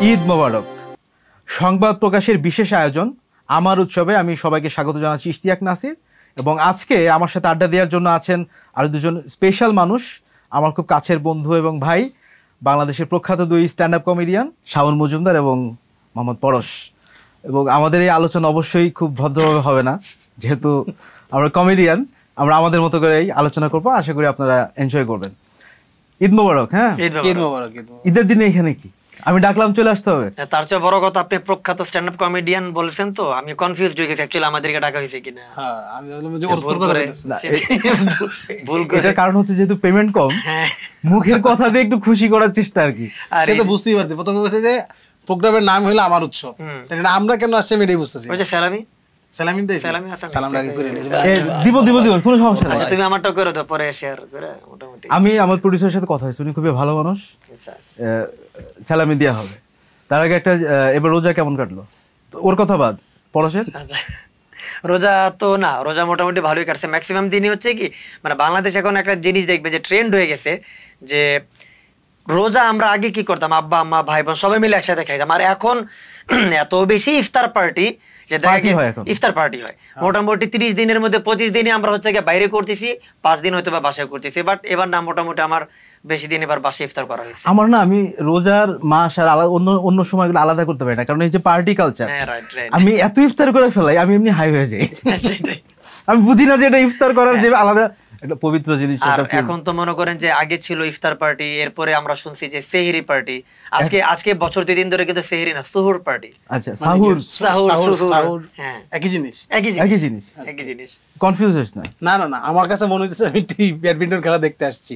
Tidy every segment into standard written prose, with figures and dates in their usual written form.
ঈদ মোবারক। সংবাদ প্রকাশের বিশেষ আয়োজন আমার উৎসবে আমি সবাইকে স্বাগত জানাচ্ছি ইশতিয়াক নাসির, এবং আজকে আমার সাথে আড্ডা দেওয়ার জন্য আছেন আরও দুজন স্পেশাল মানুষ, আমার খুব কাছের বন্ধু এবং ভাই, বাংলাদেশের প্রখ্যাত দুই stand up comedian Shaon Majumdar এবং মোহাম্মদ পরশ। এবং আমাদের এই আলোচনা অবশ্যই খুব ভদ্রভাবে হবে না, যেহেতু আমরা কমেডিয়ান, আমরা আমাদের মতো করেই আলোচনা করবো। আশা করি আপনারা এনজয় করবেন। ঈদ মোবারক। হ্যাঁ, ঈদ মোবারক। ঈদের দিনে এখানে কি আমি ডাকলাম চলে আসতে হবে? তার চেয়ে বড় কথা, আপনি প্রখ্যাত স্ট্যান্ড আপ কমেডিয়ান বলছেন, তো আমি কনফিউজড হয়ে গেছি অ্যাকচুয়ালি আমাদেরকে ডাকা হয়েছে কিনা। হ্যাঁ, আমি বললাম যে ওর করে ভুল করে। এটার কারণ হচ্ছে যেহেতু পেমেন্ট কম, মুখের কথা দিয়ে একটু খুশি করার চেষ্টা আর কি। সে তো বুঝতেই পারছি, প্রথমে বলছে যে প্রোগ্রামের নাম হলো আমার উৎসব, আমরা কেন আসছি আমি এটাই বুঝতেছি। ওই যে সালামি কোনো সমস্যা নেই। আচ্ছা, তুমি আমারটা করে দাও, পরে শেয়ার করে। মোটামুটি আমি আমার প্রোডিউসারের সাথে কথা হয়েছে, উনি খুবই ভালো মানুষ। আচ্ছা, সালামি দেওয়া হবে। তার আগে একটা, এবার রোজা কেমন কাটলো ওর কথা বাদ, পরশের। আচ্ছা, রোজা তো না, রোজা মোটামুটি ভালোই কাটছে। ম্যাক্সিমাম দিনই হচ্ছে কি, মানে বাংলাদেশ এখন একটা জিনিস দেখবে যে ট্রেন্ড হয়ে গেছে, যে রোজা আমরা আগে কি করতাম, আব্বা আম্মা ভাই বোন সবাই মিলে একসাথে খাইতাম, আর এখন এত বেশি ইফতার পার্টি, যে ইফতার পার্টি হয় মোটামুটি 30 দিনের মধ্যে 25 দিনে আমরা হচ্ছে গিয়ে বাইরে করতেছি, 5 দিন হয়তো বা বাসায় করতেছি। বাট এবার না, মোটামুটি আমার বেশি দিন এবার বাসায় ইফতার করা হয়েছে। আমার না, আমি রোজার মাস আর অন্য সময়গুলো আলাদা করতে পারি না, কারণ এই যে পার্টি কালচার, আমি এত ইফতার করে ফেলাই আমি এমনি হাই হয়ে যাই। আমি বুঝি না যে এটা ইফতার করার যে আলাদা একটা পবিত্র জিনিস। এখন তো মনে করেন যে আগে ছিল ইফতার পার্টি, এরপরে আমরা শুনছি যে সেহরি পার্টি। আজকে বছর 2 দিন ধরে কিন্তু সেহরি না, সুহুর পার্টি। আচ্ছা, সাহুর একই জিনিস। কনফিউজ হইছ না? না না না, আমার কাছে মনে হচ্ছে আমি ব্যাডমিন্টন খেলা দেখতে আসছি,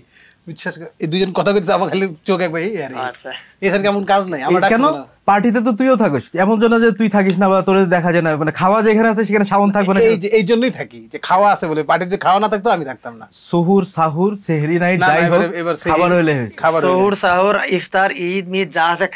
বিশ্বাস করে। এই দুজন কথা কইতেছে, আমার খালি চোখ একবার আচ্ছা, এছাড়া কেমন কাজ নাই আমার। কেন পার্টিতে তো তুইও থাকিস, এমন জন্য যে তুই থাকিস না বা তোর দেখা যায় না, মানে খাওয়া যেখানে আছে সেখানে শাওন থাকবে না। এই জন্যই থাকি, যে খাওয়া আছে বলে। পার্টিতে যে খাওয়া না থাকতো আমি থাকতাম না। সুহুর সাহুর সেহরি নাইট যাই হোক, খাবার হইলে সুহুর সাহুর ইফতার ঈদ মিদ যা আছে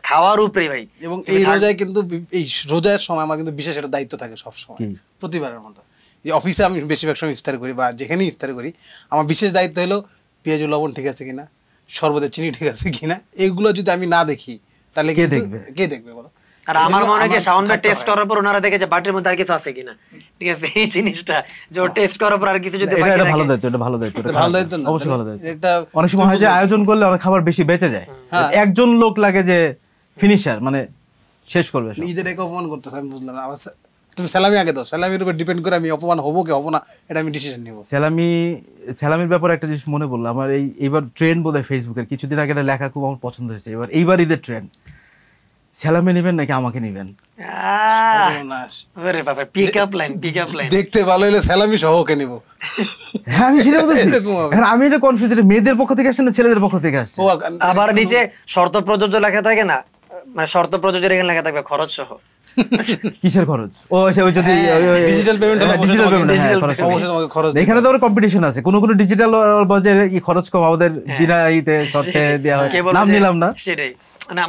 খাওয়ার উপরে ভাই। এবং এই রোজায় কিন্তু, এই রোজার সময় আমার কিন্তু বিশেষ একটা দায়িত্ব থাকে সব সময়, প্রতিবারের মতো। যে অফিসে আমি বেশিরভাগ সময় ইফতার করি বা যেখানেই ইফতার করি, আমার বিশেষ দায়িত্ব হলো পেঁয়াজ লবণ ঠিক আছে কিনা, শরবতের চিনি ঠিক আছে কিনা। এগুলো যদি আমি না দেখি তাহলে কে দেখবে বলো? আর আমার মনে হয় সাউন্ড টেস্ট করার পর ওনারা দেখে যে বাটির মধ্যে আর কিছু আছে কিনা, ঠিক আছে, এই জিনিসটা যে টেস্ট করার পর আর কিছু যদি বাকি থাকে, ভালো দায়িত্ব, এটা ভালো দায়িত্ব, অবশ্যই ভালো দায়িত্ব। এটা অনেক সময় হয় যে আয়োজন করলে অনেক খাবার বেশি বেঁচে যায়, একজন লোক লাগে যে ফিনিশার, মানে শেষ করবে। নিজেদেরকে অপমান করতেছে, আমি বুঝলাম না। তুমি সালামি আগে দাও, সালামির উপর ডিপেন্ড করে আমি অপমান হবো কি হবো না, এটা আমি ডিসিশন নিব। সালামির ব্যাপারে একটা জিনিস মনে পড়লো আমার, এইবার ট্রেন্ড বোধহয় ফেসবুকের কিছুদিন আগে একটা লেখা খুব আমার পছন্দ হয়েছে। এইবার ঈদের ট্রেন্ড, সালামি নেবেন নাকি আমাকে নেবেন? দেখতে ভালো হলে সালামি সহ ওকে নিব। হ্যাঁ, আমি সেটা বলতেছি। আমি এটা কনফিউজ, মেয়েদের পক্ষ থেকে আসছে না ছেলেদের পক্ষ থেকে আসছে? আবার নিচে শর্ত প্রযোজ্য লেখা থাকে না, মানে শর্ত প্রযোজ্য এখানে লেখা থাকবে খরচ সহ। কিসের খরচ? ও ওই যদি ডিজিটাল পেমেন্ট, এখানে তো আবার কম্পিটিশন আছে, কোন কোন ডিজিটাল বাজারে কি খরচ কম, আমাদের বিনা ইতে শর্তে দেওয়া হয়, নাম নিলাম না। সেটাই,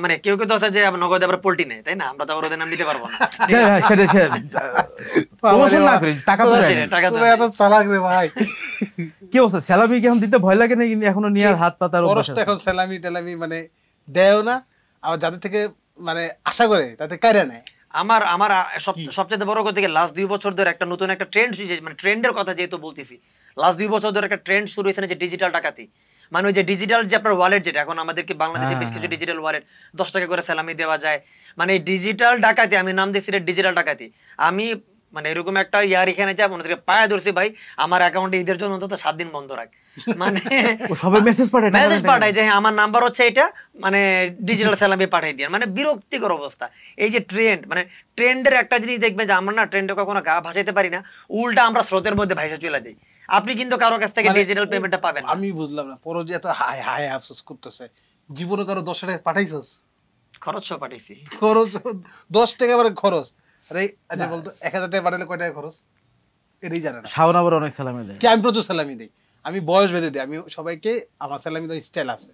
মানে কেউ কেউ তো আছে যে নগদে আবার পোল্টি নেয়, তাই না? আমরা তো আবার ওদের নাম নিতে পারবো না। সেটা টাকা তো এত চালাক রে ভাই। কি অবস্থা, সালামি কি এখন দিতে ভয় লাগে না? কিন্তু এখনো নিয়ে হাত পাতার এখন সালামি টেলামি মানে দেও না, আবার যাদের থেকে মানে আশা করে তাতে কায়রা নেয়। আমার সবচেয়ে বড় কথা, লাস্ট 2 বছর ধরে একটা নতুন একটা ট্রেন্ড, মানে ট্রেন্ডের কথা যেহেতু বলতেছি, লাস্ট 2 বছর ধরে একটা ট্রেন্ড শুরু হয়েছে যে ডিজিটাল ডাকাতি। মানে ওই যে ডিজিটাল যে আপনার ওয়ালেট, যেটা এখন আমাদেরকে বাংলাদেশে বেশ কিছু ডিজিটাল ওয়ালেট 10 টাকা করে সালামি দেওয়া যায়, মানে এই ডিজিটাল ডাকাতি, আমি নাম দিয়েছি ডিজিটাল ডাকাতি। আমি মানে এরকম একটা এখানে যাব, ওনাদেরকে পায়ে ধরছি, ভাই আমার অ্যাকাউন্টে ঈদের জন্য অন্তত 7 দিন বন্ধ রাখ। মানে সবাই মেসেজ পাঠায় যে হ্যাঁ আমার নাম্বার হচ্ছে এটা, মানে ডিজিটাল সালামি পাঠিয়ে দিয়ে। মানে বিরক্তিকর অবস্থা। এই যে ট্রেন্ড, মানে ট্রেন্ডের একটা জিনিস দেখবেন যে আমরা না ট্রেন্ডে কখনো গা ভাসাইতে পারি না, উল্টা আমরা স্রোতের মধ্যে ভাইসা চলে যাই। আপনি কিন্তু কারো কাছ থেকে ডিজিটাল পেমেন্টটা পাবেন। আমি বুঝলাম না, পরে যে এত হাই হাই আফসোস করতেছে, জীবনে কারো 10 টাকা পাঠাইছস? খরচ পাঠাইছি, খরচ 10 টাকা মানে খরচ। আরে আচ্ছা বলতো 1000 টাকা পাঠালে কয় টাকা খরচ এটাই জানে না। শাওন আবার অনেক সালামি দেয়। কি আমি প্রচুর সালামি দেই, আমি বয়স ভেদে দিই, আমি সবাইকে, আমার সালামি দেওয়ার স্টাইল আছে।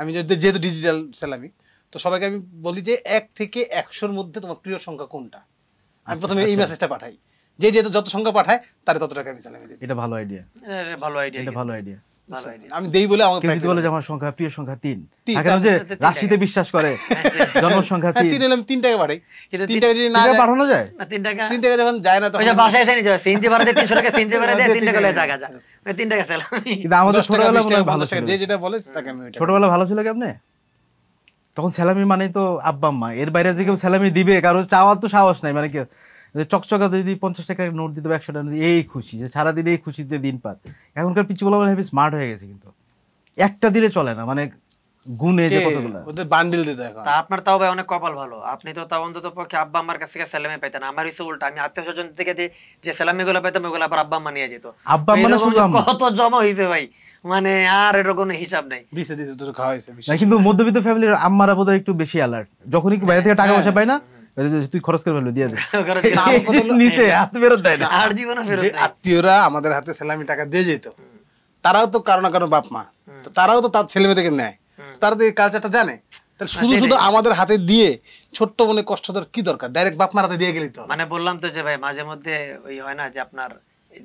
আমি যেহেতু ডিজিটাল সালামি, তো সবাইকে আমি বলি যে 1 থেকে 100-র মধ্যে তোমার প্রিয় সংখ্যা কোনটা। আমি প্রথমে এই মেসেজটা পাঠাই, যে যত সংখ্যা পাঠায় তার তত টাকা আমি সালামি দিই। এটা ভালো আইডিয়া, ভালো আইডিয়া, এটা ভালো আইডিয়া। ভালো idea। আমি দেই বলে আমাকে কেউ যদি বলে যে আমার সংখ্যা প্রিয় সংখ্যা 3 থাকে না যে রাশিতে বিশ্বাস করে জন্ম সংখ্যা 3 3 এলাম 3 টাকা বাড়াই কিন্তু 3 টাকা যদি না টাকা যায়, পাঠানো যায় না 3 টাকা 3 টাকা যখন যায় না ওই তখন যে বাসায় এসে নিয়ে যাবে সিএনজি ভাড়া দিয়ে 300 টাকা সিএনজি ভাড়া দিয়ে 3 টাকা লয়ে জায়গা যা ওই 3 টাকা সালামি কিন্তু আমাদের 10 টাকা, ছোটবেলা 20 টাকা, ভালো 50 ছিল টাকা, যে যেটা বলে তাকে আমি ওইটা ছোটবেলা ভালো ছিল কেমনে তখন স্যালামি মানেই তো আব্বা আম্মা এর বাইরে যে কেউ স্যালামি দিবে কারো চাওয়ার তো সাহস নাই মানে কি যে চকচকা যদি 50 টাকার নোট দিতে 100 টাকা এই খুশি যে সারাদিন এই খুশিতে দিন পার এখনকার পিচ্চুগুলো মানে হেবি স্মার্ট হয়ে গেছে কিন্তু একটা দিলে চলে না মানে গুণে যে কতগুলো ওদের বান্ডিল দিতে এখন। তা আপনার তাও ভাই অনেক কপাল ভালো আপনি তো তাও অন্তত পক্ষে আব্বা আম্মার কাছ থেকে সালামি পাইতেন আমার হইছে উল্টা আমি আত্মীয় স্বজন থেকে যে সালামি গুলো পাইতাম ওগুলো আবার আব্বা আম্মা নিয়ে যেত আব্বা আম্মা না এরকম শুধু যে আম্মা। কত জমা হইছে ভাই মানে আর এর কোনো হিসাব নাই দিছে তোর খাওয়া হয়েছে না কিন্তু মধ্যবিত্ত ফ্যামিলির আম্মারা বোধহয় একটু বেশি অ্যালার্ট যখনই বাইরে থেকে টাকা পয়সা পায় না তুই খরচ করে ফেলবি দিয়ে দে খরচ করে নিচে হাত ফেরত দেয় না আর জীবনে ফেরত যে নাই আত্মীয়রা আমাদের হাতে সালামি টাকা দিয়ে যেত তারাও তো কারো না কারো বাপ মা তো তারাও তো তার ছেলে মেয়েদেরকে নেয় তারা তো এই কালচারটা জানে তাহলে শুধু শুধু আমাদের হাতে দিয়ে ছোট্ট মনে কষ্ট তোর কি দরকার ডাইরেক্ট বাপ মার হাতে দিয়ে গেলি তো মানে বললাম তো যে ভাই মাঝে মধ্যে ওই হয় না যে আপনার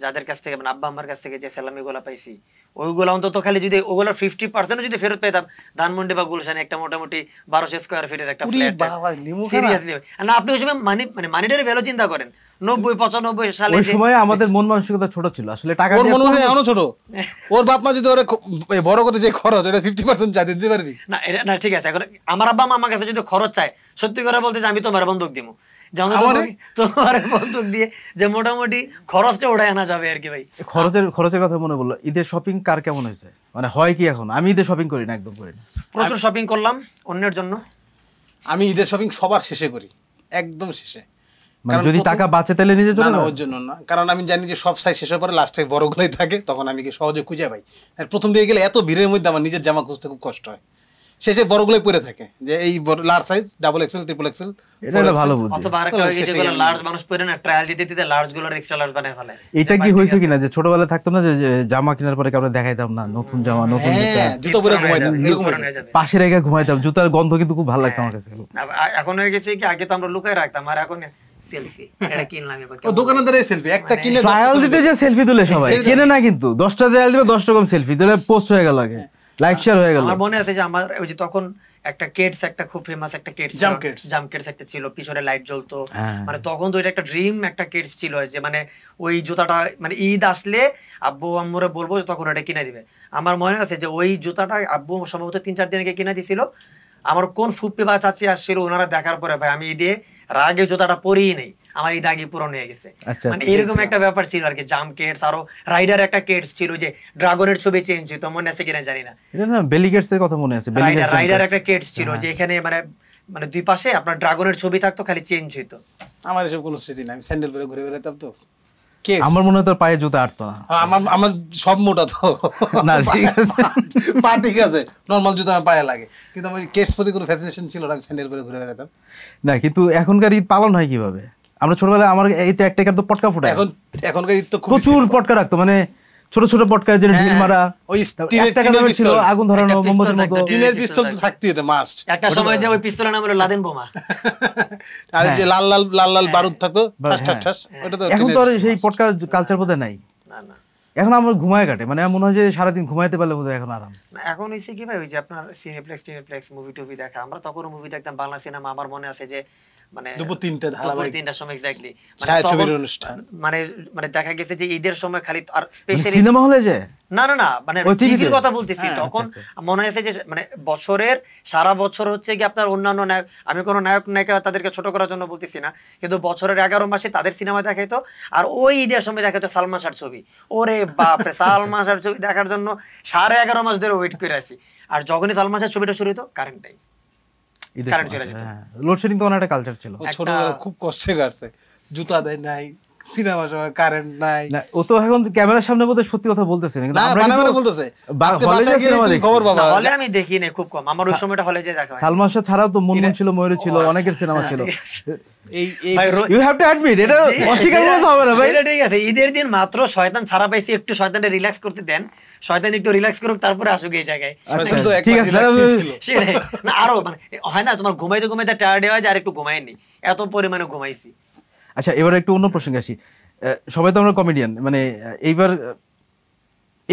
যাদের কাছ থেকে মানে আব্বা আম্মার কাছ থেকে যে সালামি গুলা পাইছি ওইগুলো অন্তত খালি যদি ওগুলোর 50% যদি ফেরত পেতাম ধানমন্ডি বা গুলশানে একটা মোটামুটি 1200 স্কয়ার ফিটের একটা উরি ফ্ল্যাট বাবা, নিমু খানা। সিরিয়াসলি না আপনি ওই সময় মানিটারি ভ্যালু চিন্তা করেন 90-95 সালে ওই যে সময় আমাদের মন মানসিকতা ছোট ছিল আসলে টাকা ওর দিয়ে মনে হয় এখনো ছোট ওর বাপ মা যদি ওরে বড় করতে যে খরচ এটা 50% চাইতে দিতে পারবি না না ঠিক আছে এখন আমার আব্বা মা আমার কাছে যদি খরচ চায় সত্যি করে বলতে যে আমি তোমার বন্দুক দিমু যেমন তোমার বন্দুক দিয়ে যে মোটামুটি খরচটা উঠায় আনা যাবে আর কি ভাই খরচের কথা মনে বললো ঈদের শপিং কার কেমন হয়েছে মানে হয় কি এখন আমি ঈদের শপিং করি না একদম করি না প্রচুর শপিং করলাম অন্যের জন্য আমি ঈদের শপিং সবার শেষে করি একদম শেষে মানে কারণ যদি প্রথম- টাকা বাঁচে তাহলে নিজে না চলে না যাও? ওর জন্য না কারণ আমি জানি যে সব সাইজ শেষ হওয়ার পরে লাস্টে বড়গুলোই থাকে তখন আমি কি সহজে খুঁজে পাই আর প্রথম দিকে গেলে এত ভিড়ের মধ্যে আমার নিজের জামা খুঁজতে খুব কষ্ট হয় শেষে বড়গুলোই পড়ে থাকে যে এই large size double XL triple Excel এটা একটা ভালো বুদ্ধি অথবা আরেকটা হয়ে গেছে যেগুলো লার্জ মানুষ পরে না ট্রায়াল দিতে দিতে লার্জ গুলোর এক্সট্রা লার্জ বানায় ফেলে এটা কি হয়েছে কিনা যে ছোটবেলায় থাকতাম না যে জামা কেনার পরে কাউকে দেখাইতাম না নতুন জামা নতুন জুতা হ্যাঁ জুতো পরে ঘুমাইতাম এরকম হয়েছে। হয়ে যাবে। পাশে রেখে ঘুমাইতাম জুতার গন্ধ কিন্তু খুব ভালো লাগতো আমার কাছে এখন হয়ে গেছে কি আগে তো আমরা লুকায় রাখতাম আর এখন সেলফি এটা কিনলাম এবার ও দোকানদারে সেলফি একটা কিনে ট্রায়াল দিতে যে সেলফি তুলে সবাই কেনে না কিন্তু 10টা ট্রায়াল দিবে 10 রকম সেলফি দিলে পোস্ট হয়ে গেল আগে লাইক শেয়ার হয়ে গেল আমার মনে আছে যে আমার ওই যে তখন একটা কেটস একটা খুব ফেমাস একটা কেটস জাম কেটস একটা ছিল পিছনে লাইট জ্বলতো মানে তখন তো এটা একটা ড্রিম একটা কেটস ছিল যে মানে ওই জুতাটা মানে ঈদ আসলে আব্বু আম্মুরে বলবো যে তখন ওটা কিনে দিবে আমার মনে আছে যে ওই জুতাটা আব্বু সম্ভবত 3-4 দিন আগে কিনে দিছিল আমার কোন ফুপ্পি বা চাচি আসছিল ওনারা দেখার পরে ভাই আমি ঈদে রাগে জুতাটা পরেই নেই আমার ঈদ আগে পুরনো হয়ে গেছে মানে এরকম একটা ব্যাপার ছিল আর কি জাম কেটস আরো রাইডার একটা কেটস ছিল যে ড্রাগনের ছবি চেঞ্জ হইতো মনে আছে কিনা জানি না এটা না বেলিগেটস এর কথা মনে আছে রাইডার একটা কেটস ছিল যে এখানে মানে মানে দুই পাশে আপনার ড্রাগনের ছবি থাকতো খালি চেঞ্জ হইতো আমার এসব কোনো স্মৃতি নাই আমি স্যান্ডেল পরে ঘুরে বেড়াতাম তো কেটস আমার মনে হয় তোর পায়ে জুতা আটতো না আমার সব মোটা তো না, ঠিক আছে। পা ঠিক আছে নরমাল জুতো আমার পায়ে লাগে কিন্তু আমার কেটস প্রতি কোনো ফ্যাসিনেশন ছিল না আমি স্যান্ডেল পরে ঘুরে বেড়াতাম না কিন্তু এখনকার ঈদ পালন হয় কিভাবে আমরা ছোটবেলায় আমার এই তো একটা তো পটকা ফুটায় এখনকার ঈদ তো খুব প্রচুর পটকা রাখতো মানে ছোট ছোট পটকা যে ঢিল মারা ওই এক টাকা দামের ছিল আগুন ধরানো মোমবাতির মতো টিনের পিস্তল তো থাকতেই হতো মাস্ট একটা সময় যে ওই পিস্তলের নাম হলো লাদেন বোমা আর যে লাল লাল বারুদ থাকতো ঠাস ঠাস ঠাস ওটা তো এখন তো আর সেই পটকা কালচার বোধহয় নাই না না এখন আমার ঘুমায় কাটে মানে আমার মনে হয় যে সারাদিন ঘুমাইতে পারলে বোধহয় এখন আরাম না, এখন হয়েছে কি ভাই ওই যে আপনার সিনেপ্লেক্স মুভি টুভি দেখা আমরা তখনও মুভি দেখতাম বাংলা সিনেমা আমার মনে আছে যে মানে দুপুর 3টা ধারাবাহিক 3টার সময় এক্স্যাক্টলি ছায়াছবির অনুষ্ঠান মানে মানে দেখা গেছে যে ঈদের সময় খালি আর স্পেশালি সিনেমা হলে যে না না না মানে ওই টিভিতে? টিভির কথা বলতেছি তখন মনে হয়েছে যে মানে বছরের সারা বছর হচ্ছে কি আপনার অন্যান্য নায়ক আমি কোনো নায়ক নায়িকা তাদেরকে ছোট করার জন্য বলতেছি না কিন্তু বছরের 11 মাসে তাদের সিনেমা দেখাইতো আর ওই ঈদের সময় দেখাইতো সালমান শাহর ছবি ওরে বাপরে সালমান শাহর ছবি দেখার জন্য 11.5 মাস ধরে ওয়েট করে আছি আর যখনই সালমান শাহর ছবিটা শুরু হতো কারেন্ট নাই কারেন্ট চলে যেত লোডশেডিং তো অনেক কালচার ছিল ছোটবেলা খুব কষ্টে কাটছে জুতা দেয় নাই সিনেমা সময় কারেন্ট নাই না ও তো এখন ক্যামেরার সামনে বোধহয় সত্যি কথা বলতেছে না কিন্তু না আমরা মানে কিন্তু বলতেছে হলে বাসায় গিয়ে সিনেমা তুমি দেখছি। খবর পাবা হলে আমি দেখি না খুব কম আমার ওই সময়টা হলে যে দেখা হয় সালমান শাহ ছাড়াও তো মুনমুন ছিল ময়ূরী ছিল অনেকের সিনেমা ছিল এই এই ভাই, ইউ হ্যাভ টু অ্যাডমিট এটা অস্বীকার করতে হবে না ভাই সেটা ঠিক আছে ঈদের দিন মাত্র শয়তান ছাড়া পাইছি একটু শয়তানটা রিল্যাক্স করতে দেন শয়তান একটু রিল্যাক্স করুক তারপরে আসুক এই জায়গায় শয়তান তো ঠিক একবার আছে, relax তাহলে ছিল। সেটাই না আরো মানে হয় না তোমার ঘুমাইতে ঘুমাইতে টায়ার্ড হয় যে আর একটু ঘুমাইনি এত পরিমাণে ঘুমাইছি আচ্ছা এবার একটু অন্য প্রসঙ্গে আসি সবাই তো আমরা কমেডিয়ান মানে এইবার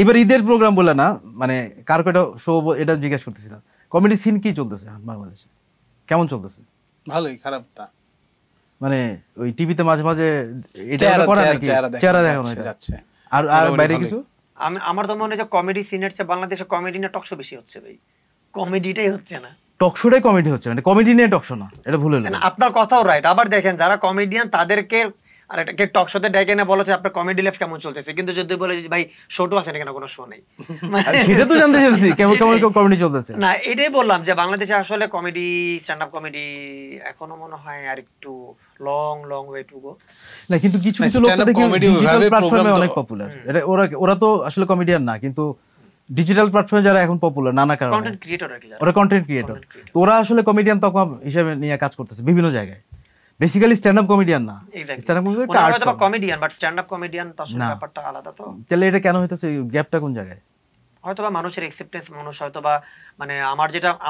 এবার ঈদের প্রোগ্রাম বলে না, মানে কার কয়টা শো এটা জিজ্ঞেস করতেছিলাম। কমেডি সিন কি চলতেছে বাংলাদেশে, কেমন চলতেছে? ভালোই, খারাপ না। মানে ওই টিভিতে মাঝে মাঝে এটা চেহারা করা নাকি, চেহারা দেখানো যাচ্ছে। আর বাইরে কিছু? আমার তো মনে হয় যে কমেডি সিনের চেয়ে বাংলাদেশে কমেডি না টকশো বেশি হচ্ছে ভাই, কমেডিটাই হচ্ছে না। টকশোটাই কমেডি হচ্ছে, মানে কমেডি নিয়ে টকশো না, এটা ভুল হলো। আপনার কথাও রাইট। আবার দেখেন যারা কমেডিয়ান তাদেরকে আর এটাকে টক শোতে ডেকে না বলেছে আপনার কমেডি লাইফ কেমন চলতেছে, কিন্তু যদি বলে যে ভাই শোটো আছে না কেন, কোনো শো নেই, সেটা তো জানতে চাইছি কেমন কেমন কমেডি চলতেছে। না এটাই বললাম যে বাংলাদেশে আসলে কমেডি, স্ট্যান্ড আপ কমেডি এখনো মনে হয় আর একটু লং ওয়ে টু গো। না কিন্তু কিছু কিছু লোক দেখি ডিজিটাল প্ল্যাটফর্মে অনেক পপুলার। এটা ওরা তো আসলে কমেডিয়ান না, কিন্তু ডিজিটাল প্ল্যাটফর্মে যারা এখন পপুলার নানা কারণে, কন্টেন্ট ক্রিয়েটর আর কি, ওরা কন্টেন্ট ক্রিয়েটর, তো ওরা আসলে কমেডিয়ান তকমা হিসেবে নিয়ে কাজ করতেছে বিভিন্ন জায়গায়। বেসিক্যালি স্ট্যান্ড আপ কমেডিয়ান না, stand up comedian comedian, but stand up comedian তো আসলে ব্যাপারটা আলাদা। তো তাহলে এটা কেন হইতেছে, গ্যাপটা কোন জায়গায়? হয়তোবা মানুষের অ্যাকসেপ্টেন্স, মানুষ হয়তোবা মানে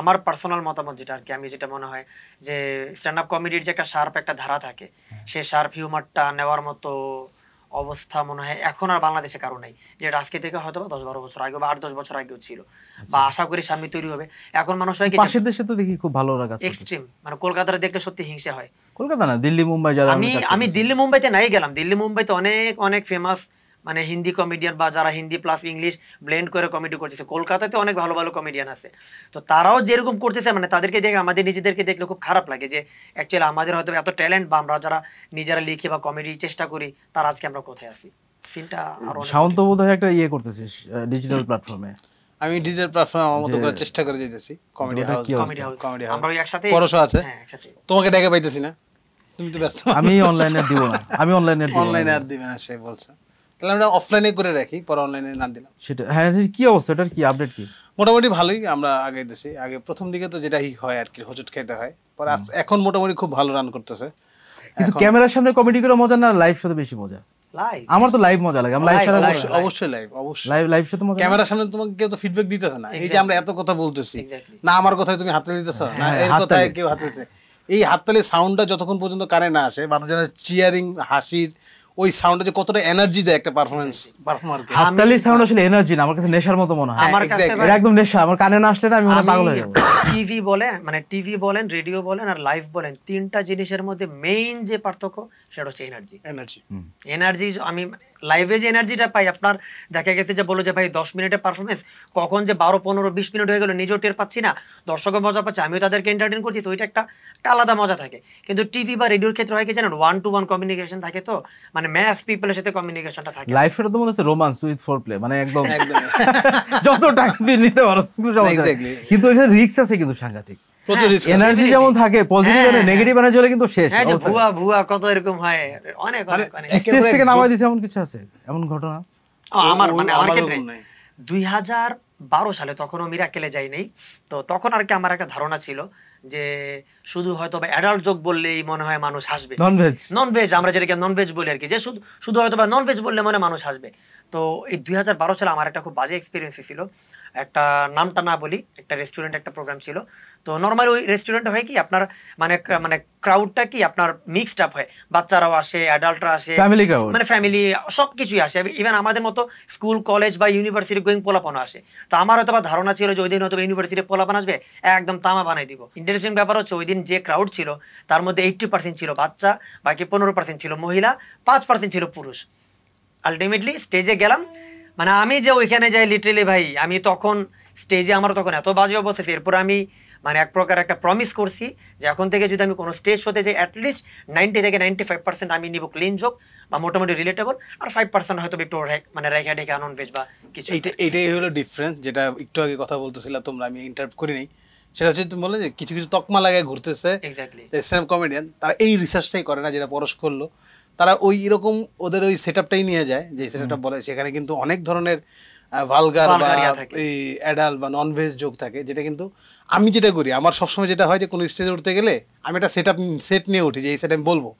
আমার পার্সোনাল মতামত যেটা আর কি, আমি যেটা মনে হয় যে স্ট্যান্ড আপ কমেডির যে একটা শার্প একটা ধারা থাকে, সেই শার্প হিউমারটা নেওয়ার মতো অবস্থা মনে হয় এখন আর বাংলাদেশে কারো নাই, যেটা আজকে থেকে হয়তো 10-12 বছর আগে বা 8-10 বছর আগেও ছিল, বা আশা করি সামনে তৈরি হবে। এখন মানুষ হয় কি পাশের দেশে তো দেখি খুব ভালো লাগা, এক্সট্রিম, মানে কলকাতার দেখলে সত্যি হিংসা হয়। কলকাতা না, দিল্লি মুম্বাই যারা, আমি দিল্লি মুম্বাইতে নাই গেলাম, দিল্লি মুম্বাইতে অনেক ফেমাস মানে হিন্দি কমেডিয়ান বা যারা হিন্দি প্লাস ইংলিশ ব্লেন্ড করে কমেডি করতেছে। কলকাতাতে অনেক ভালো ভালো কমেডিয়ান আছে, তো তারাও যেরকম করতেছে মানে তাদেরকে দেখে আমাদের নিজেদেরকে দেখলে খুব খারাপ লাগে যে অ্যাকচুয়ালি আমাদের হয়তো এত ট্যালেন্ট বা আমরা যারা নিজেরা লিখে বা কমেডি চেষ্টা করি, তার আজকে আমরা কোথায় আছি। সিনটা আরো শাওন্ত বোধহয় একটা ইয়ে করতেছিস ডিজিটাল প্ল্যাটফর্মে। আমি ডিজিটাল প্ল্যাটফর্মে আমার মতো করে চেষ্টা করে যেতেছি। কমেডি হাউস আমরা একসাথে পরশো আছে, তোমাকে ডেকে পাইতেছি না, তুমি তো ব্যস্ত। আমি অনলাইনে দিব না, আমি অনলাইনে আর দিবে না, সে বলছে। তাহলে আমরা অফলাইনে করে রাখি, পরে অনলাইনে না দিলাম। সেটা হ্যাঁ, কি অবস্থা, এটার কি আপডেট কি? মোটামুটি ভালোই, আমরা আগে দিছি। আগে প্রথম দিকে তো যেটাই হয় আর কি, হোঁচট খেতে হয়, পরে এখন মোটামুটি খুব ভালো রান করতেছে। কিন্তু ক্যামেরার সামনে কমেডি করে মজা না লাইভ শোতে বেশি মজা? লাইভ, আমার তো লাইভ মজা লাগে। আমি লাইভ ছাড়া অবশ্যই লাইভ, অবশ্যই লাইভ শোতে মজা। ক্যামেরার সামনে তোমাকে কেউ তো ফিডব্যাক দিতেছে না, এই যে আমরা এত কথা বলতেছি না, আমার কথায় তুমি হাততালি দিতেছ না, এর কথায় কেউ হাততালি দিতেছে, এই হাততালির সাউন্ডটা যতক্ষণ পর্যন্ত কানে না আসে, মানুষজনের চিয়ারিং হাসির ওই সাউন্ডে যে কতটা এনার্জি দেয় একটা পারফরম্যান্সকে। হাততালির সাউন্ড আসলে এনার্জি না, আমার কাছে নেশার মতো মনে হয়। আমার কাছে এটা একদম নেশা, আমার কানে না আসলে না আমি মনে পাগল হয়ে যাব। টিভি বলে মানে টিভি বলেন, রেডিও বলেন আর লাইভ বলেন, তিনটা জিনিসের মধ্যে মেইন যে পার্থক্য সেটা হচ্ছে এনার্জি। আমি লাইভে যে এনার্জিটা পাই, আপনার দেখা গেছে যে বলো যে ভাই 10 মিনিটের পারফরমেন্স, কখন যে 12, 15, 20 মিনিট হয়ে গেল নিজেও টের পাচ্ছি না, দর্শকও মজা পাচ্ছে, আমিও তাদেরকে এন্টারটেইন করছি, তো ওইটা একটা আলাদা মজা থাকে। কিন্তু টিভি বা রেডিওর ক্ষেত্রে হয় কি জানেন, 1-to-1 কমিউনিকেশন থাকে, তো মানে ম্যাস পিপলের সাথে কমিউনিকেশনটা থাকে। লাইভ শোটা তো মনে হচ্ছে রোমান্স উইথ ফোরপ্লে, মানে একদম যত টাইম দিয়ে নিতে পারো, কিন্তু এখানে রিস্ক আছে কিন্তু সাংঘাতিক। এনার্জি যেমন থাকে পজিটিভ আর নেগেটিভ এনার্জি হলে কিন্তু শেষ। হ্যাঁ, যে ভুয়া কত এরকম হয়, অনেক স্টেজ থেকে নামাই দিছে এমন কিছু আছে, এমন ঘটনা? আমার ক্ষেত্রে 2012 সালে তখনও মিরাকেলে যাই নাই, তো তখন আর কি আমার একটা ধারণা ছিল যে শুধু হয়তো বা অ্যাডাল্ট জোক বললেই মনে হয় মানুষ হাসবে, ননভেজ আমরা যেটাকে ননভেজ বলি আর কি, যে শুধু হয়তো বা ননভেজ বললে মনে মানুষ হাসবে। তো এই 2012 সালে আমার একটা খুব বাজে এক্সপিরিয়েন্স ছিল। একটা নামটা না বলি, একটা রেস্টুরেন্ট একটা প্রোগ্রাম ছিল। তো নর্মালি ওই রেস্টুরেন্টে হয় কি আপনার মানে ক্রাউডটা কি আপনার মিক্সড আপ হয়, বাচ্চারাও আসে, অ্যাডাল্টরা আসে, মানে ফ্যামিলি সব কিছুই আসে, ইভেন আমাদের মতো স্কুল কলেজ বা ইউনিভার্সিটি গোয়িং পোলাপানও আসে। তো আমার হয়তো বা ধারণা ছিল যে ওই দিন হয়তো ইউনিভার্সিটি পোলাপান আসবে, একদম তামা বানাই দিব। ইন্টারেস্টিং ব্যাপার হচ্ছে ওই দিন যে ক্রাউড ছিল তার মধ্যে 80% ছিল বাচ্চা, বাকি 15% ছিল মহিলা, 5% ছিল পুরুষ। আলটিমেটলি স্টেজে গেলাম, মানে আমি যে ওইখানে যাই লিটারেলি ভাই, আমি তখন স্টেজে আমার তখন এত বাজে অবস্থা, এরপর আমি মানে এক প্রকার একটা প্রমিস করছি যে এখন থেকে যদি আমি কোনো স্টেজ শোতে যাই অ্যাটলিস্ট 90 থেকে 95% আমি নিব ক্লিন জোক বা মোটামুটি রিলেটেবল, আর 5% হয়তো একটু মানে রেখা ঢেকে নন ভেজ বা কিছু। এইটাই হলো ডিফারেন্স, যেটা একটু আগে কথা বলতেছিলা তোমরা, আমি ইন্টারপ্ট করি নাই। সেটা হচ্ছে তুমি বলে যে কিছু তকমা লাগায় ঘুরতেছে স্ট্যান্ড আপ কমেডিয়ান, তারা এই রিসার্চটাই করে না যেটা পরশ করলো। তারা ওই এরকম ওদের ওই সেটআপটাই নিয়ে যায়, যে সেটআপটা বলে সেখানে কিন্তু অনেক ধরনের ভালগার বা এই অ্যাডাল্ট বা ননভেজ জোক থাকে, যেটা কিন্তু আমি যেটা করি, আমার সবসময় যেটা হয় যে কোনো স্টেজে উঠতে গেলে আমি একটা সেট নিয়ে উঠি যে এই সেট আমি বলবো,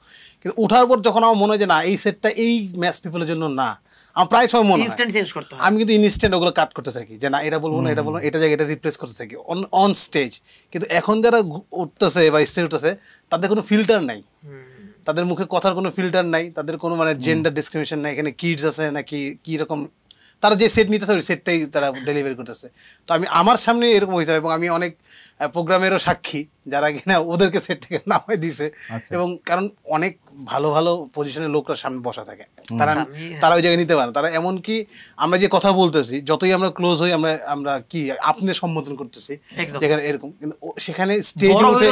কিন্তু ওঠার পর যখন আমার মনে হয় যে না এই সেটটা এই ম্যাচ পিপলের জন্য না, আমার প্রায় সময় মনে হয় আমি কিন্তু ইনস্ট্যান্ট ওগুলো কাট করতে থাকি, যে না এটা বলবো না, এটা বলবো, এটা জায়গায় এটা রিপ্লেস করতে থাকি অন স্টেজ। কিন্তু এখন যারা উঠতেছে বা স্টেজ উঠতেছে তাদের কোনো ফিল্টার নাই, তাদের মুখে কথার কোনো ফিল্টার নাই, তাদের কোনো মানে জেন্ডার ডিসক্রিমিনেশন নাই, এখানে কিডস আছে নাকি কি রকম তারা যে সেট নিতেছে ওই সেটটাই তারা ডেলিভারি করতেছে। তো আমি আমার সামনে এরকম হয়েছে এবং আমি অনেক প্রোগ্রামেরও সাক্ষী যারা কিনা ওদেরকে সেট থেকে নামাই দিছে। এবং কারণ অনেক ভালো ভালো পজিশনের লোকরা সামনে বসা থাকে, তারা ওই জায়গায় নিতে পারে। তারা এমনকি আমরা যে কথা বলতেছি যতই আমরা ক্লোজ হই আমরা কি আপনাদের সম্বোধন করতেছি যেখানে এরকম, কিন্তু সেখানে স্টেজে উঠে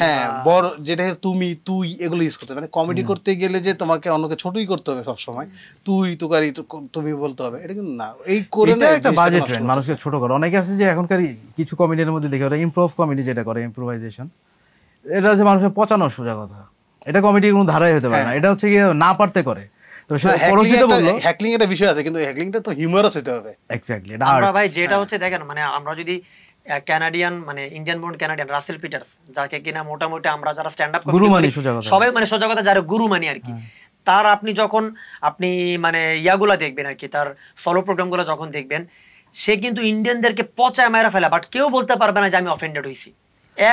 হ্যাঁ বড় যেটা তুমি তুই এগুলো ইউজ করতে, মানে কমেডি করতে গেলে যে তোমাকে অন্যকে ছোটই করতে হবে সবসময়, তুই তুকারি তুমি বলতে হবে, এটা কিন্তু না। এই করে না একটা বাজেট ট্রেন্ড মানুষকে ছোট করে। অনেকে আছে যে এখনকার কিছু কমেডির মধ্যে দেখে ওরা ইমপ্রুভ কমেডি যেটা করে, ইম্প্রোভাইজেশন, এটা হচ্ছে মানুষের পচানোর সোজা কথা। এটা কমেডির কোনো ধারাই হতে পারে না, এটা হচ্ছে গিয়ে না পারতে করে। তো হ্যাকলিং একটা বিষয় আছে, কিন্তু হ্যাকলিংটা তো হিউমারাস হতে হবে। এক্স্যাক্টলি। আমরা ভাই যেটা হচ্ছে দেখেন, মানে আমরা যদি কানাডিয়ান মানে Indian born Canadian Russell Peters, যাকে কিনা মোটামুটি আমরা যারা স্ট্যান্ড আপ গুরু মানি সবাই মানে সোজা কথা যারা গুরু মানি আর কি, তার আপনি যখন আপনি মানে ইয়াগুলা দেখবেন আর কি, তার সলো প্রোগ্রামগুলো যখন দেখবেন, সে কিন্তু ইন্ডিয়ানদেরকে পচায় মেরা ফেলা, বাট কেউ বলতে পারবে না যে আমি অফেন্ডেড হইছি,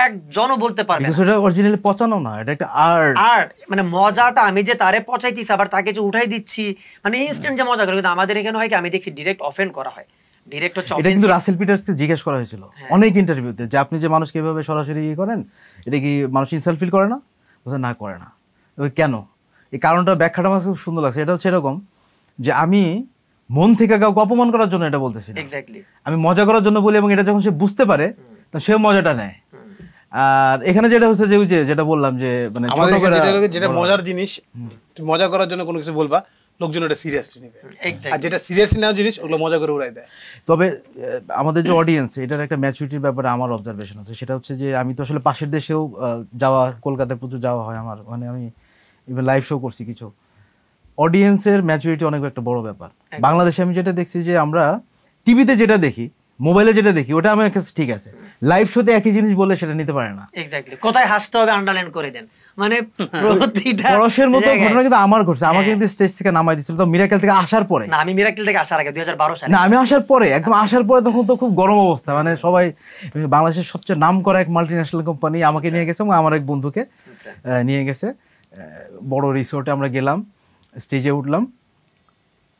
একজনও বলতে পারবে না। এটা অরিজিনালি পচানো না, এটা একটা আর্ট। আর্ট মানে মজাটা আমি যে তারে পচাইতেছি আবার তাকে যে উঠাই দিচ্ছি, মানে ইনস্ট্যান্ট যে মজা করে। কিন্তু আমাদের এখানে হয় কি, আমি দেখছি ডিরেক্ট অফেন্ড করা হয়, ডিরেক্ট হচ্ছে। এটা কিন্তু রাসেল পিটার্সকে জিজ্ঞেস করা হয়েছিল অনেক ইন্টারভিউতে যে আপনি যে মানুষকে এভাবে সরাসরি করেন, এটা কি মানুষ ইনসাল্ট ফিল করে না? বলছে না, করে না। কেন? এই কারণটা ব্যাখ্যাটা আমার খুব সুন্দর লাগছে। এটা হচ্ছে এরকম যে আমি মন থেকে কাউকে অপমান করার জন্য এটা বলতেছি, আমি মজা করার জন্য বলি, এবং এটা যখন সে বুঝতে পারে সে মজাটা নেয়। আর এখানে যেটা হচ্ছে যে ওই যেটা বললাম যে মানে যেটা মজার জিনিস, মজা করার জন্য কোনো কিছু বলবা, লোকজন এটা সিরিয়াসলি নেবে, আর যেটা সিরিয়াসলি নেওয়া জিনিস ওগুলো মজা করে উড়াই দেয়। তবে আমাদের যে অডিয়েন্স, এটার একটা ম্যাচুরিটির ব্যাপারে আমার অবজারভেশন আছে। সেটা হচ্ছে যে আমি তো আসলে পাশের দেশেও যাওয়া, কলকাতায় প্রচুর যাওয়া হয় আমার, মানে আমি ইভেন লাইভ শো করছি কিছু। অডিয়েন্সের ম্যাচুরিটি অনেক একটা বড় ব্যাপার। বাংলাদেশে আমি যেটা দেখছি যে আমরা টিভিতে যেটা দেখি, মোবাইলে যেটা দেখি, ওটা আমার কাছে ঠিক আছে, লাইভ শোতে একই জিনিস বললে সেটা নিতে পারে না। এক্স্যাক্টলি, কোথায় হাসতে হবে আন্ডারলাইন করে দেন, মানে প্রতিটা পরশের মতো ঘটনা কিন্তু আমার ঘটছে। আমাকে কিন্তু স্টেজ থেকে নামাই দিছিল তো মিরাকেল থেকে আসার পরে। না, আমি মিরাকেল থেকে আসার আগে 2012 সালে। না, আমি আসার পরে, একদম আসার পরে তখন তো খুব গরম অবস্থা, মানে সবাই, বাংলাদেশের সবচেয়ে নামকরা এক মাল্টিন্যাশনাল কোম্পানি আমাকে নিয়ে গেছে এবং আমার এক বন্ধুকে নিয়ে গেছে বড় রিসোর্টে। আমরা গেলাম, স্টেজে উঠলাম,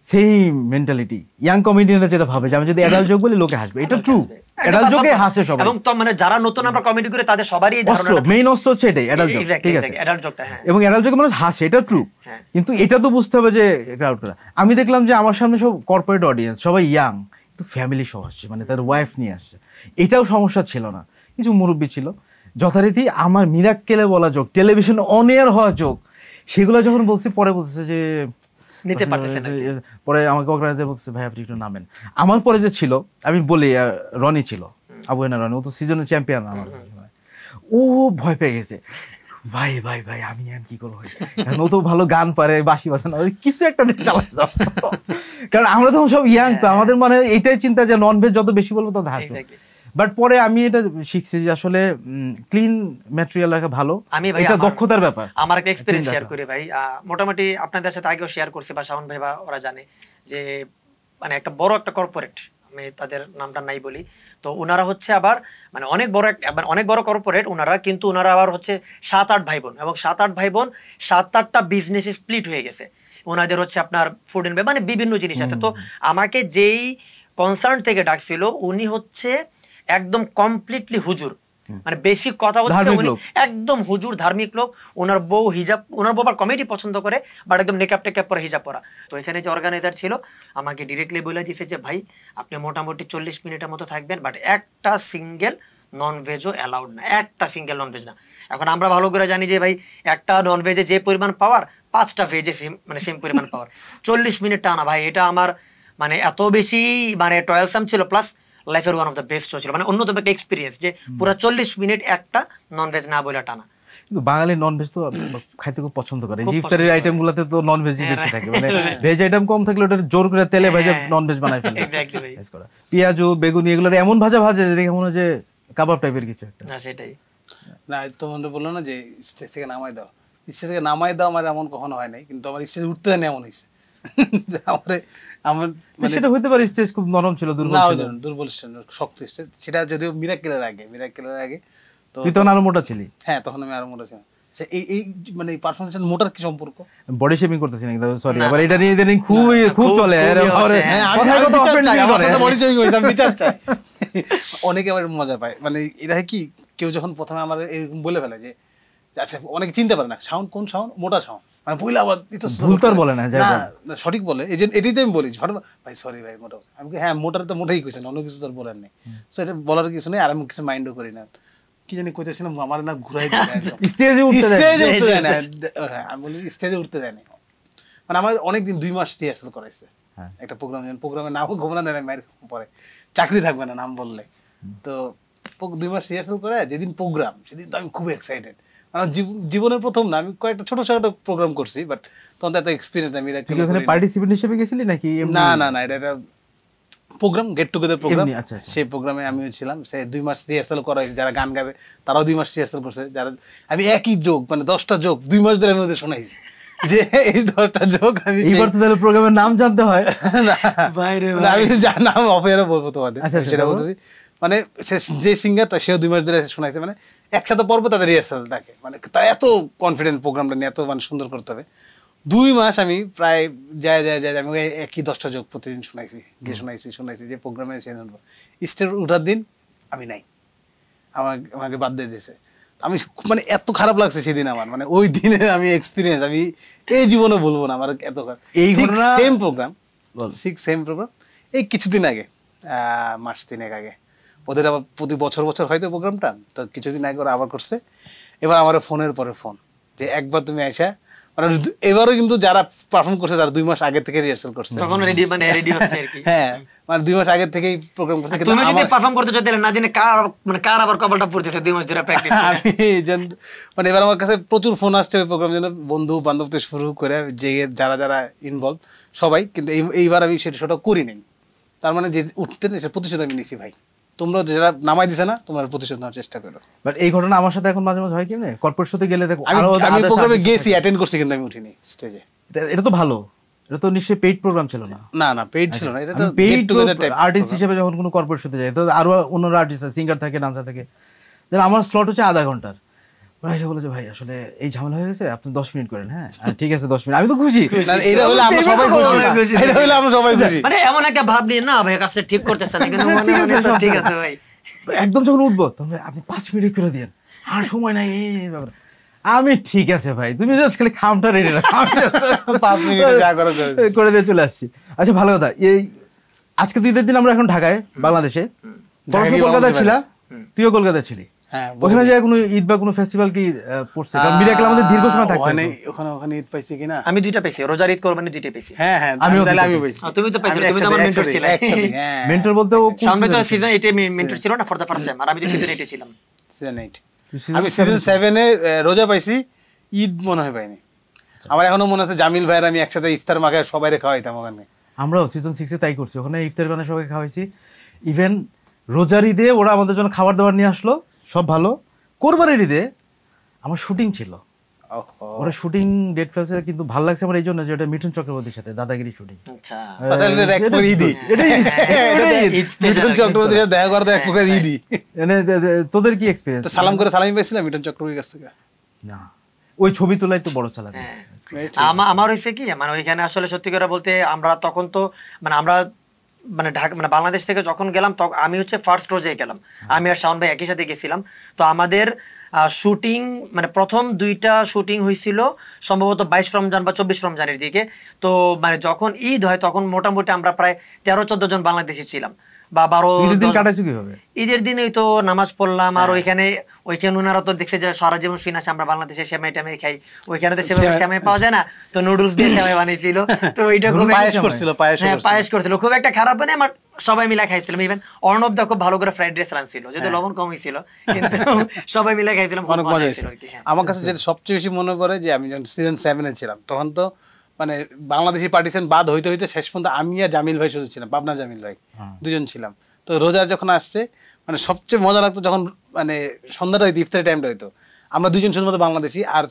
সেম মেন্টালিটি ইয়াং কমেডিয়ানরা যেটা ভাবে যে আমি যদি অ্যাডাল্ট জোক বলি লোকে হাসবে, এটা ট্রু, অ্যাডাল্ট জোকে হাসে সবাই। এবং তো মানে যারা নতুন আমরা কমেডি করে তাদের সবারই এই ধারণা, মেইন অস্ত্র হচ্ছে এটাই, অ্যাডাল্ট জোক, ঠিক আছে, অ্যাডাল্ট জোকটা। হ্যাঁ, এবং অ্যাডাল্ট জোকে মানুষ হাসে, এটা ট্রু। কিন্তু এটা তো বুঝতে হবে যে ক্রাউডটা। আমি দেখলাম যে আমার সামনে সব কর্পোরেট অডিয়েন্স, সবাই ইয়াং, কিন্তু ফ্যামিলি সহ আসছে, মানে তার ওয়াইফ নিয়ে আসছে। এটাও সমস্যা ছিল না, কিছু মুরব্বী ছিল। যথারীতি আমার মিরাক্কেলে বলা জোক, টেলিভিশন অন এয়ার হওয়া জোক, সেগুলো যখন বলছি পরে বলতেছে যে নিতে পারতেছে না। পরে আমাকে অর্গানাইজার বলতেছে ভাই আপনি একটু নামেন। আমার পরে যে ছিল, আমি বলি রনি ছিল, আবু হেনা রনি, ও তো সিজনের চ্যাম্পিয়ন আমার, ও ভয় পেয়ে গেছে, ভাই ভাই ভাই আমি কি করবো, ও তো ভালো গান পারে, বাঁশি বাজানো, কিছু একটা চালাই দাও। কারণ আমরা তখন সব ইয়াং, তো আমাদের মানে এইটাই চিন্তা যে নন ভেজ যত বেশি বলবো তত হাসবে। বাট পরে আমি এটা শিখছি যে আসলে ক্লিন ম্যাটেরিয়াল রাখা ভালো, এটা দক্ষতার ব্যাপার। আমার একটা এক্সপেরিয়েন্স শেয়ার করি ভাই, মোটামুটি আপনাদের সাথে আগেও শেয়ার করছি, বা শাওন ভাই বা ওরা জানে যে মানে একটা বড় একটা কর্পোরেট, আমি তাদের নামটা নাই বলি, তো ওনারা হচ্ছে আবার মানে অনেক বড় কর্পোরেট ওনারা, কিন্তু ওনারা আবার হচ্ছে 7-8 ভাই বোন, এবং 7-8 ভাই বোন 7-8টা বিজনেসে স্প্লিট হয়ে গেছে। ওনাদের হচ্ছে আপনার ফুড এন্ড মানে বিভিন্ন জিনিস আছে। তো আমাকে যেই কনসার্ন থেকে ডাকছিল উনি হচ্ছে একদম কমপ্লিটলি হুজুর, মানে বেসিক কথা হচ্ছে উনি একদম হুজুর, ধার্মিক লোক। ওনার বউ হিজাব, ওনার বউ আবার কমেডি পছন্দ করে, বাট একদম নেকআপ টেকআপ পরে হিজাব পরা। তো এখানে যে অর্গানাইজার ছিল আমাকে ডিরেক্টলি বলে দিয়েছে যে ভাই আপনি মোটামুটি 40 মিনিটের মতো থাকবেন, বাট একটা সিঙ্গেল নন ভেজও অ্যালাউড না, একটা সিঙ্গেল নন ভেজ না। এখন আমরা ভালো করে জানি যে ভাই একটা নন ভেজে যে পরিমাণ পাওয়ার, 5টা ভেজে সেম পরিমাণ পাওয়ার। 40 মিনিট টানা ভাই, এটা আমার মানে এত বেশি মানে টয়েলসাম ছিল, প্লাস লাইফের one of the best show ছিল, মানে অন্যতম একটা এক্সপিরিয়েন্স যে পুরো 40 মিনিট একটা নন ভেজ না বলে টানা। কিন্তু বাঙালি নন ভেজ তো খাইতে খুব পছন্দ করে, ইফতারের আইটেম গুলাতে তো নন ভেজই বেশি থাকে, মানে ভেজ আইটেম কম থাকলে ওটা জোর করে তেলে ভেজে নন ভেজ বানাই ফেলে। পেঁয়াজু বেগুনি এগুলো এমন ভাজা দেখে মনে হয় যে কাবাব টাইপের কিছু একটা। না সেটাই না, তোমাদের বললো না যে স্টেজ থেকে নামাই দাও, স্টেজ থেকে নামাই দাও আমার এমন কখনো হয় নাই, কিন্তু আমার স্টেজ উঠতে দেয় এমন হয়েছে। সেটা হইতে পারে স্টেজ খুব নরম ছিল, দুর্বল ছিল, শক্ত স্টেজ। সেটা যদিও মিরাক্কেলের আগে তো তুই তখন আরো মোটা ছিলি। হ্যাঁ, তখন আমি আরো মোটা ছিলাম। আচ্ছা এই মানে পারফরমেন্স মোটার কি সম্পর্ক? বডি শেপিং করতেছি না কিন্তু সরি, আবার এটা নিয়ে ইদানিং খুব চলে বিচার চাই। অনেকে আবার মজা পায়, মানে এটা কি কেউ যখন প্রথমে আমার এরকম বলে ফেলে যে আচ্ছা অনেকে চিনতে পারে না সাউন্ড কোন সাউন্ড, মোটা সাউন্ড, মানে বইলে আবার বলে না সঠিক বলে, এই যে এটাই আমি বলি ভাই সরি ভাই মোটা, আমি হ্যাঁ মোটার তো মোটাই কইছেন, অন্য কিছু তো বলার নেই। সো এটা বলার কিছু নেই, আর আমি কিছু মাইন্ডও করি না। কি জানি কইতেছিলাম, আমার না ঘুরাই স্টেজে উঠতে দেয় না, আমি বলি স্টেজে উঠতে দেয় না। মানে আমার অনেকদিন 2 মাস রিহার্সাল করাইছে একটা প্রোগ্রামের নামও ঘুম না নেয়, মায়ের পরে চাকরি থাকবে না নাম বললে। তো 2 মাস রিহার্সাল করে যেদিন প্রোগ্রাম সেদিন তো আমি খুব এক্সাইটেড, মানে জীবনের প্রথম না, আমি কয়েকটা ছোট ছোট প্রোগ্রাম করছি, বাট তখন তো এত এক্সপিরিয়েন্স আমি পার্টিসিপেন্ট হিসেবে গেছিলি নাকি? না না না, এটা প্রোগ্রাম, গেট টুগেদার প্রোগ্রাম, সেই প্রোগ্রামে আমিও ছিলাম। সে 2 মাস রিহার্সাল করা হয়েছে, যারা গান গাবে তারাও 2 মাস রিহার্সাল করছে, যারা আমি একই যোগ মানে 10টা যোগ 2 মাস ধরে আমি ওদের শোনাইছি যে এই 10টা যোগ আমি এইবার তো তাহলে প্রোগ্রামের নাম জানতে হয় বাইরে, আমি যার নাম অফেয়ারে বলবো তোমাদের, সেটা বলতেছি। মানে যে সিঙ্গার সেও 2 মাস ধরে শোনাইছে, মানে একসাথে পর্ব তাদের রিহার্সাল থাকে, মানে তা এত কনফিডেন্স প্রোগ্রামটা নিয়ে এত মানে সুন্দর করতে হবে। 2 মাস আমি প্রায় যায় আমি একই 10টা যোগ প্রতিদিন শোনাইছি, গিয়ে শোনাইছি যে প্রোগ্রামে স্টেজ উঠার দিন আমি নাই, আমাকে বাদ দিয়ে দিয়েছে। আমি মানে এত খারাপ লাগছে সেদিন আমার, মানে ওই দিনের আমি এক্সপিরিয়েন্স আমি এই জীবনে বলবো না আমার এত খারাপ। এই সেম প্রোগ্রাম এই কিছুদিন আগে, মাস 3 আগে, ওদের আবার প্রতি বছর হয়তো প্রোগ্রামটা, তো কিছুদিন আগে ওরা আবার করছে। এবার আমার ফোনের পরে ফোন যে একবার তুমি আইসা, মানে এবারও কিন্তু যারা পারফর্ম করছে তারা 2 মাস আগে থেকে রিহার্সাল করছে, তখন রেডি হচ্ছে আর কি। হ্যাঁ, মানে 2 মাস আগে থেকেই প্রোগ্রাম করছে। তুমি যদি পারফর্ম করতে চাইতে না জানি কার আবার কপালটা পড়তেছে 2 মাস ধরে প্র্যাকটিস করে। আমি মানে এবার আমার কাছে প্রচুর ফোন আসছে ওই প্রোগ্রাম জন্য, বন্ধু বান্ধব থেকে শুরু করে যে যারা ইনভলভ সবাই, কিন্তু এইবার আমি সেটা করি নাই। তার মানে যে উঠতেন সে প্রতিশোধ আমি নিছি ভাই, তোমরা যারা নামাই দিছে না তোমরা প্রতিশোধ নেওয়ার চেষ্টা করো। বাট এই ঘটনা আমার সাথে এখন মাঝে মাঝে হয়, কেমনে কর্পোরেট শোতে গেলে দেখো, আমি প্রোগ্রামে গেছি, অ্যাটেন্ড করছি, কিন্তু আমি উঠিনি স্টেজে। এটা তো ভালো, এটা তো নিশ্চয়ই পেইড প্রোগ্রাম ছিল না? না না, পেইড ছিল না, এটা তো পেইড আর্টিস্ট হিসেবে যখন কোনো কর্পোরেট শোতে যায়, তো আরো অন্যরা আর্টিস্ট সিঙ্গার থাকে, ডান্সার থাকে, দেন আমার স্লট হচ্ছে আধা ঘন্টার। ওরা এসে বলেছে ভাই আসলে এই ঝামেলা হয়ে গেছে, আপনি 10 মিনিট করেন। হ্যাঁ ঠিক আছে 10 মিনিট, আমি তো খুশি, এটা হলো আমরা সবাই খুশি, এটা হলো আমরা সবাই খুশি, মানে এমন একটা ভাব নিয়ে না ভাই কাজটা ঠিক করতেছ না, কিন্তু মনে মনে তো ঠিক আছে ভাই। একদম যখন উঠবো তখন আপনি 5 মিনিট করে দেন, আর সময় নাই এই ব্যাপার। আমি ঠিক আছে ভাই, তুমি জাস্ট খালি খামটা রেডি রাখো, 5 মিনিটে যা করে দিয়ে চলে আসছি। আচ্ছা ভালো কথা, এই আজকে 2 দিন আমরা এখন ঢাকায় বাংলাদেশে, কলকাতায় ছিলাম, তুইও কলকাতায় ছিলি, ওখানে যে কোনো ঈদ বা কোনো ফেস্টিভ্যাল কি পড়ছে? কারণ মিরাকেল আমাদের দীর্ঘ সময় থাকে ওখানে ঈদ পাইছি কিনা? আমি 2টা পাইছি, রোজার ঈদ কোরবানি 2টাই পাইছি। হ্যাঁ হ্যাঁ, আমি পাইছি। তুমি তো পাইছিলে, তুমি তো আমার মেন্টর ছিলে। মেন্টর বলতে সামনে তো সিজন 8 এ মেন্টর ছিল না ফর দা ফার্স্ট টাইম, আর আমি তো সিজন 8 এ ছিলাম। সিজন 8 আমি সিজন 7 এ রোজা পাইছি, ঈদ মনে হয় পাইনি। আমার এখনো মনে আছে জামিল ভাইয়ের আমি একসাথে ইফতার মাখায় সবাইরে খাওয়াইতাম ওখানে। আমরাও সিজন 6 এ তাই করছি, ওখানে ইফতার বানায় সবাইকে খাওয়াইছি। ইভেন রোজার ঈদে ওরা আমাদের জন্য খাবার দাবার নিয়ে আসলো, সব ভালো। কোরবানির ঈদে আমার শুটিং ছিল, ওরা শুটিং ডেট ফেলছে, কিন্তু ভালো লাগছে আমার এই জন্য যে এটা মিঠুন চক্রবর্তীর সাথে দাদাগিরি শুটিং। আচ্ছা, মিঠুন চক্রবর্তীর সাথে দেখা করতে এক প্রকার ঈদই। তোদের কি এক্সপেরিয়েন্স? সালাম করে সালামি পাইছিলাম মিঠুন চক্রবর্তীর কাছ থেকে? না, ওই ছবি তোলা একটু বড় সালাম। আমার হয়েছে কি, মানে ওইখানে আসলে সত্যি করে বলতে আমরা তখন তো আমরা ঢাকা মানে বাংলাদেশ থেকে যখন গেলাম তখন আমি হচ্ছে ফার্স্ট রোজে গেলাম, আমি আর শাওন ভাই একই সাথে গেছিলাম। তো আমাদের শুটিং মানে প্রথম 2টা শুটিং হয়েছিল সম্ভবত 22 রমজান বা 24 রমজানের দিকে। তো মানে যখন ঈদ হয় তখন মোটামুটি আমরা প্রায় 13-14 জন বাংলাদেশি ছিলাম বা 12। ঈদের দিনেই তো নামাজ পড়লাম, আর ওইখানে ওনারা তো দেখছে যে সারা জীবন শুনে আসে আমরা বাংলাদেশে সেমাই টামাই খাই, ওইখানে তো সেভাবে সেমাই পাওয়া যায় না, তো নুডলস দিয়ে সেমাই বানিয়েছিল। তো ওইটা খুব পায়েস করছিল, খুব একটা খারাপ মানে আমার সবাই মিলে খাইছিলাম। ইভেন অর্ণব দা খুব ভালো করে ফ্রাইড রাইস রাঁধছিল, যদি লবণ কম হয়েছিল, কিন্তু সবাই মিলে খাইছিলাম, অনেক মজা হয়েছিল। আমার কাছে যেটা সবচেয়ে বেশি মনে পড়ে যে আমি যখন সিজন 7 এ ছিলাম তখন তো মানে বাংলাদেশি পার্টিশন বাদ হইতে হইতে শেষ পর্যন্ত আমি আর জামিল ভাই শুধু ছিলাম, পাবনা জামিল ভাই, 2 জন ছিলাম। তো রোজার যখন আসছে মানে সবচেয়ে মজা লাগতো যখন মানে সন্ধ্যাটা হইতো, ইফতারের টাইমটা হইতো, আমরা 2 জন শুধুমাত্র বাংলাদেশি আর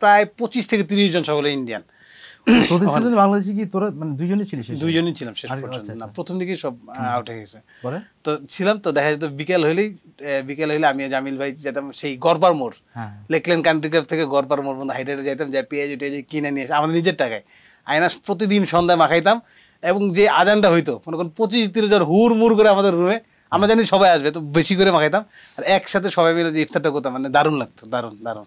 প্রায় 25 থেকে 30 জন সকলে ইন্ডিয়ান। প্রতিষ্ঠানে বাংলাদেশে কি তোরা মানে দুইজনই ছিলিস? দুইজনই ছিলাম শেষ পর্যন্ত। আচ্ছা, না প্রথম দিকেই সব আউট হয়ে গেছে। পরে তো ছিলাম, তো দেখা যেত বিকেল হইলে আমি জামিল ভাই যেতাম সেই গড়পার মোড়, লেকল্যান্ড কান্ট্রি ক্লাব থেকে গড়পার মোড় পর্যন্ত হাইটে যাইতাম, যাই পেঁয়াজ কিনে নিয়ে এসে আমাদের নিজের টাকায় আয়না প্রতিদিন সন্ধ্যায় মাখাইতাম। এবং যে আজানটা হইতো মনে করেন 25-30 জন হুড় মুড় করে আমাদের রুমে, আমরা জানি সবাই আসবে তো বেশি করে মাখাইতাম, আর একসাথে সবাই মিলে যে ইফতারটা করতাম, মানে দারুণ লাগতো, দারুণ দারুণ।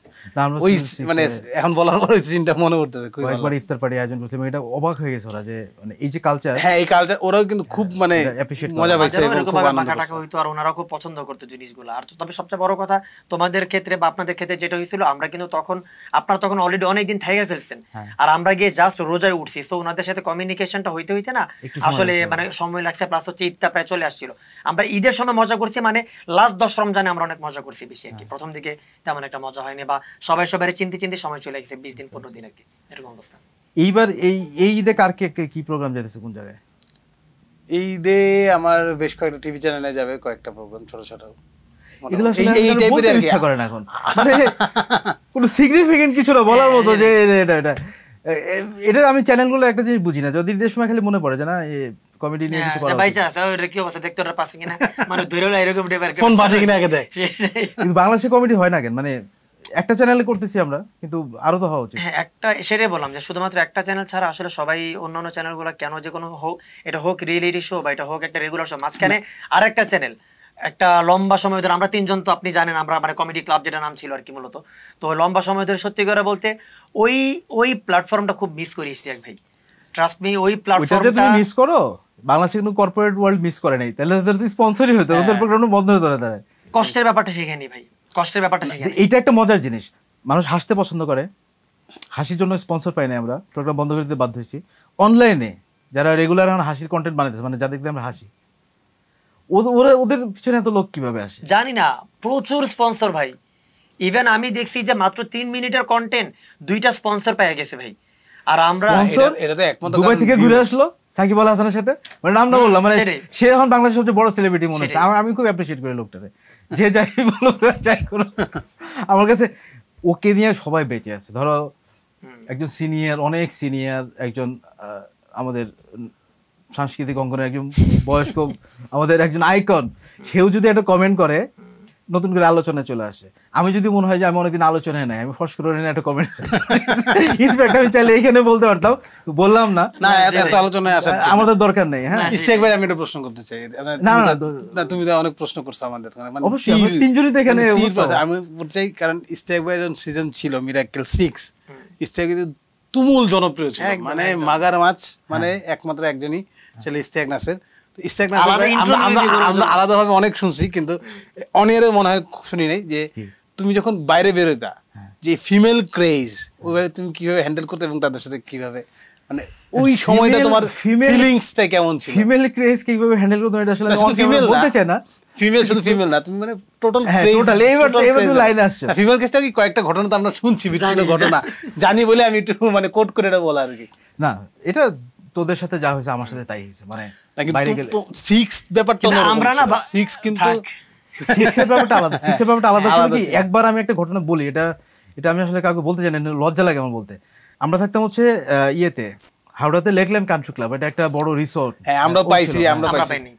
ওই মানে এখন বলার পর ওই সিনটা মনে পড়তেছে, খুব একবার ইফতার পার্টি আয়োজন করছিলাম, এটা অবাক হয়ে গেছে ওরা যে মানে এই যে কালচার, হ্যাঁ এই কালচার ওরাও কিন্তু খুব মানে মজা পাইছে এবং খুব আনন্দ টাকা হইতো, আর ওনারা খুব পছন্দ করতো জিনিসগুলো। আর তবে সবচেয়ে বড় কথা তোমাদের ক্ষেত্রে বা আপনাদের ক্ষেত্রে যেটা হয়েছিল, আমরা কিন্তু তখন আপনারা তখন অলরেডি অনেকদিন থেকে ফেলছেন, আর আমরা গিয়ে জাস্ট রোজায় উঠছি, তো ওনাদের সাথে কমিউনিকেশনটা হইতে হইতে না আসলে মানে সময় লাগছে, প্লাস হচ্ছে ঈদটা প্রায় চলে আসছিল। আমরা ঈদের সময় মজা করছি, মানে লাস্ট 10 রমজানে আমরা অনেক মজা করছি বেশি আর কি, প্রথম দিকে তেমন একটা মজা হয়নি, বা সবাই সবাই চিনতে চিনতে সময় চলে গেছে 20 দিন 15 দিন আর কি, এরকম অবস্থা। এইবার এই ঈদে কার কি প্রোগ্রাম যেতেছে কোন জায়গায়? এই ঈদে আমার বেশ কয়েকটা টিভি চ্যানেলে যাবে কয়েকটা প্রোগ্রাম, ছোট ছোট। এগুলো এই টাইপের ইচ্ছা করে না এখন, মানে কোনো সিগনিফিকেন্ট কিছু না বলার মতো যে এটা আমি চ্যানেলগুলো একটা জিনিস বুঝি না, যদি ঈদের সময় খালি মনে পড়ে যে না কমেডি নিয়ে কিছু করা, বাইচা আছে ওটা কি অবস্থা দেখতে ওটা পাচ্ছে কিনা, মানে ধরেলা এরকম টাইপের ফোন বাজে কিনা আগে দেখ। কিন্তু বাংলাদেশে কমেডি হয় না কেন? মানে একটা চ্যানেলে করতেছি আমরা, কিন্তু আরো তো হওয়া উচিত। হ্যাঁ একটা সেটাই বললাম যে শুধুমাত্র একটা চ্যানেল ছাড়া আসলে সবাই অন্যান্য চ্যানেলগুলো কেন, যে কোনো হোক, এটা হোক রিয়েলিটি শো বা এটা হোক একটা রেগুলার শো, মাঝখানে আরেকটা চ্যানেল একটা লম্বা সময় ধরে, আমরা তিনজন তো আপনি জানেন আমরা মানে কমেডি ক্লাব যেটা নাম ছিল আর কি মূলত, তো লম্বা সময় ধরে সত্যি করে বলতে ওই প্ল্যাটফর্মটা খুব মিস করি ইশতিয়াক ভাই, ট্রাস্ট মি। ওই প্ল্যাটফর্মটা তুমি মিস করো, বাংলাদেশে কিন্তু কর্পোরেট ওয়ার্ল্ড মিস করে নাই, তাহলে ওদের তো স্পন্সরই হতো, ওদের প্রোগ্রাম বন্ধ হতো না। তারা কষ্টের ব্যাপারটা শেখেনি ভাই, কষ্টের ব্যাপারটা শেখেনি। এইটা একটা মজার জিনিস, মানুষ হাসতে পছন্দ করে, হাসির জন্য স্পন্সর পাই না, আমরা প্রোগ্রাম বন্ধ করে দিতে বাধ্য হয়েছি। অনলাইনে যারা রেগুলার এখন হাসির কন্টেন্ট বানাইতেছে, মানে যাদেরকে আমরা হাসি, ওদের পিছনে এত লোক কিভাবে আসে জানি না, প্রচুর স্পন্সর ভাই। ইভেন আমি দেখছি যে মাত্র 3 মিনিটের কন্টেন্ট 2টা স্পন্সর পেয়ে গেছে ভাই। আর আমরা এটা তো একমাত্র দুবাই থেকে ঘুরে আসলো সাকিব আল হাসানের সাথে, মানে নাম না বললাম, মানে সে এখন বাংলাদেশের সবচেয়ে বড় সেলিব্রিটি মনে হচ্ছে। আমি খুব অ্যাপ্রিশিয়েট করি লোকটারে, যে যাই বলো যাই করো, আমার কাছে ওকে নিয়ে সবাই বেঁচে আছে। ধরো একজন সিনিয়র, অনেক সিনিয়র একজন আমাদের সাংস্কৃতিক অঙ্গনের একজন বয়স্ক আমাদের একজন আইকন, সেও যদি একটা কমেন্ট করে নতুন করে আলোচনায় চলে আসে। আমি যদি মনে হয় যে আমি অনেকদিন আলোচনায় নাই, আমি ফর্স করে একটা কমেন্ট, ইনফ্যাক্ট আমি চাইলে এইখানে বলতে পারতাম, বললাম না, এত আলোচনায় আসার আমাদের দরকার নেই। হ্যাঁ ইশতিয়াক ভাই, আমি একটা প্রশ্ন করতে চাই। না তুমি তো অনেক প্রশ্ন করছো আমাদের, মানে অবশ্যই আমরা তিনজনই তো এখানে। আমি বলতে চাই কারণ ইশতিয়াক ভাই যখন সিজন ছিল মিরাকেল 6, ইশতিয়াক কিন্তু তুমুল জনপ্রিয় ছিল, মানে মাগার মাছ, মানে একমাত্র একজনই ছিল ইশতিয়াক নাসের। ইশতিয়াক নাসের আমরা আলাদাভাবে অনেক শুনছি, কিন্তু অনেরও মনে হয় শুনি নাই যে তুমি যখন বাইরে বেরোতা যে ফিমেল ক্রেজ, ওইভাবে তুমি কিভাবে হ্যান্ডেল করতে এবং তাদের সাথে কিভাবে, মানে ওই সময়টা তোমার ফিলিংসটা কেমন ছিল? ফিমেল ক্রেজ কিভাবে হ্যান্ডেল করতে হয় আসলে ফিমেল বলতে চাই না, ফিমেল শুধু ফিমেল না, তুমি মানে টোটাল টোটাল এবার তো লাইন আসছে। ফিমেল কেসটা কি কয়েকটা ঘটনা তো আমরা শুনছি, বিচ্ছিন্ন ঘটনা জানি বলে আমি একটু মানে কোট করে এটা বলা আর কি। না এটা তোদের সাথে যা হয়েছে আমার সাথে তাই হয়েছে, মানে বাইরে গেলে 6 ব্যাপারটা আমরা না 6 কিন্তু 6 এর ব্যাপারটা আলাদা, 6 এর ব্যাপারটা আলাদা ছিল কি, একবার আমি একটা ঘটনা বলি, এটা আমি আসলে কাউকে বলতে চাই না, লজ্জা লাগে আমার বলতে। আমরা থাকতাম হচ্ছে ইয়েতে হাওড়াতে লেকল্যান্ড কান্ট্রি ক্লাব, এটা একটা বড় রিসোর্ট। হ্যাঁ আমরা পাইছি, আমরা পাইনি,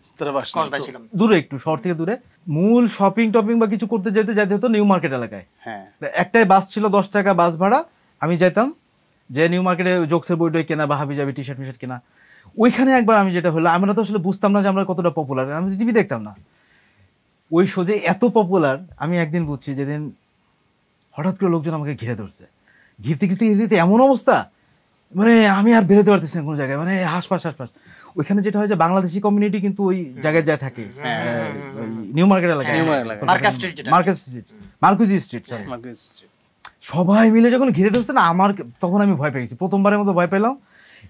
দূরে একটু শহর থেকে দূরে। মূল শপিং টপিং বা কিছু করতে যেতে হতো নিউ মার্কেট এলাকায়। হ্যাঁ একটাই বাস ছিল, 10 টাকা বাস ভাড়া। আমি যাইতাম যে নিউ মার্কেটে জোকসের বইটই কেনা বা হাবি জাবি টি শার্ট কেনা। ওইখানে একবার আমি যেটা হলো, আমরা তো আসলে বুঝতাম না যে আমরা কতটা পপুলার, আমি টিভি দেখতাম না। ওই শো যে এত পপুলার আমি একদিন বুঝছি, যেদিন হঠাৎ করে লোকজন আমাকে ঘিরে ধরছে, ঘিরতে এমন অবস্থা, মানে আমি আর বেরোতে পারতেছি না কোনো জায়গায়, মানে হাসপাস। ওইখানে যেটা হয় যে বাংলাদেশি কমিউনিটি কিন্তু ওই জায়গায় যায় থাকে, নিউ মার্কেট এলাকায়, মার্কুজি স্ট্রিট, সবাই মিলে যখন ঘিরে ধরছে না, আমার তখন আমি ভয় পেয়ে গেছি, প্রথমবারের মতো ভয় পেলাম।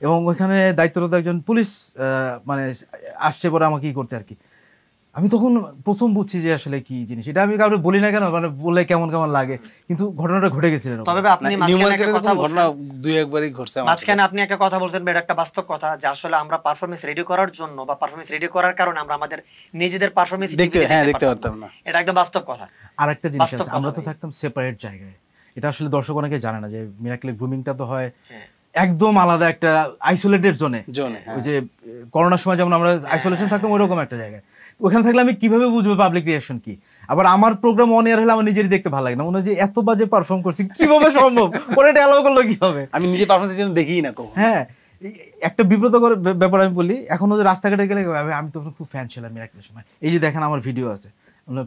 এবং ওইখানে দায়িত্বরত একজন পুলিশ মানে আসছে পরে আমাকে কি করতে আর কি, আমি তখন প্রথম বুঝছি যে আসলে কি জিনিস। এটা আমি কাউকে বলি না কেন, মানে বললে কেমন লাগে, কিন্তু ঘটনাটা ঘটে গেছিল। তবে আপনি মাঝখানে একটা কথা বলছেন, দুই একবারই ঘটছে মাঝখানে আপনি একটা কথা বলছেন, এটা একটা বাস্তব কথা, যে আসলে আমরা পারফরম্যান্স রেডি করার জন্য বা পারফরম্যান্স রেডি করার কারণে আমরা আমাদের নিজেদের পারফরম্যান্স দেখতে পারতাম না। এটা একদম বাস্তব কথা। আরেকটা জিনিস আছে, আমরা তো থাকতাম সেপারেট জায়গায়। এটা আসলে দর্শক অনেকে জানে না যে মিরাকেলের গ্রুমিংটা তো হয় একদম আলাদা একটা আইসোলেটেড জোনে, জোনে, ওই যে করোনার সময় যেমন আমরা আইসোলেশন থাকতাম ওইরকম একটা জায়গায়। ওখানে থাকলে আমি কিভাবে বুঝবো পাবলিক রিয়াকশন কি? আবার আমার প্রোগ্রাম অন এয়ার হলে আমার নিজেরই দেখতে ভালো লাগে না, মনে হয় যে এত বাজে পারফর্ম করছি কিভাবে সম্ভব, ওরা এটা অ্যালাউ করলো কিভাবে? আমি নিজে পারফরমেন্সের জন্য দেখিই না কখনো। হ্যাঁ, একটা বিব্রতকর ব্যাপার আমি বলি, এখনো যে রাস্তাঘাটে গেলে আমি তো খুব ফ্যান ছিলাম মিরাকেলের সময়, এই যে দেখেন আমার ভিডিও আছে,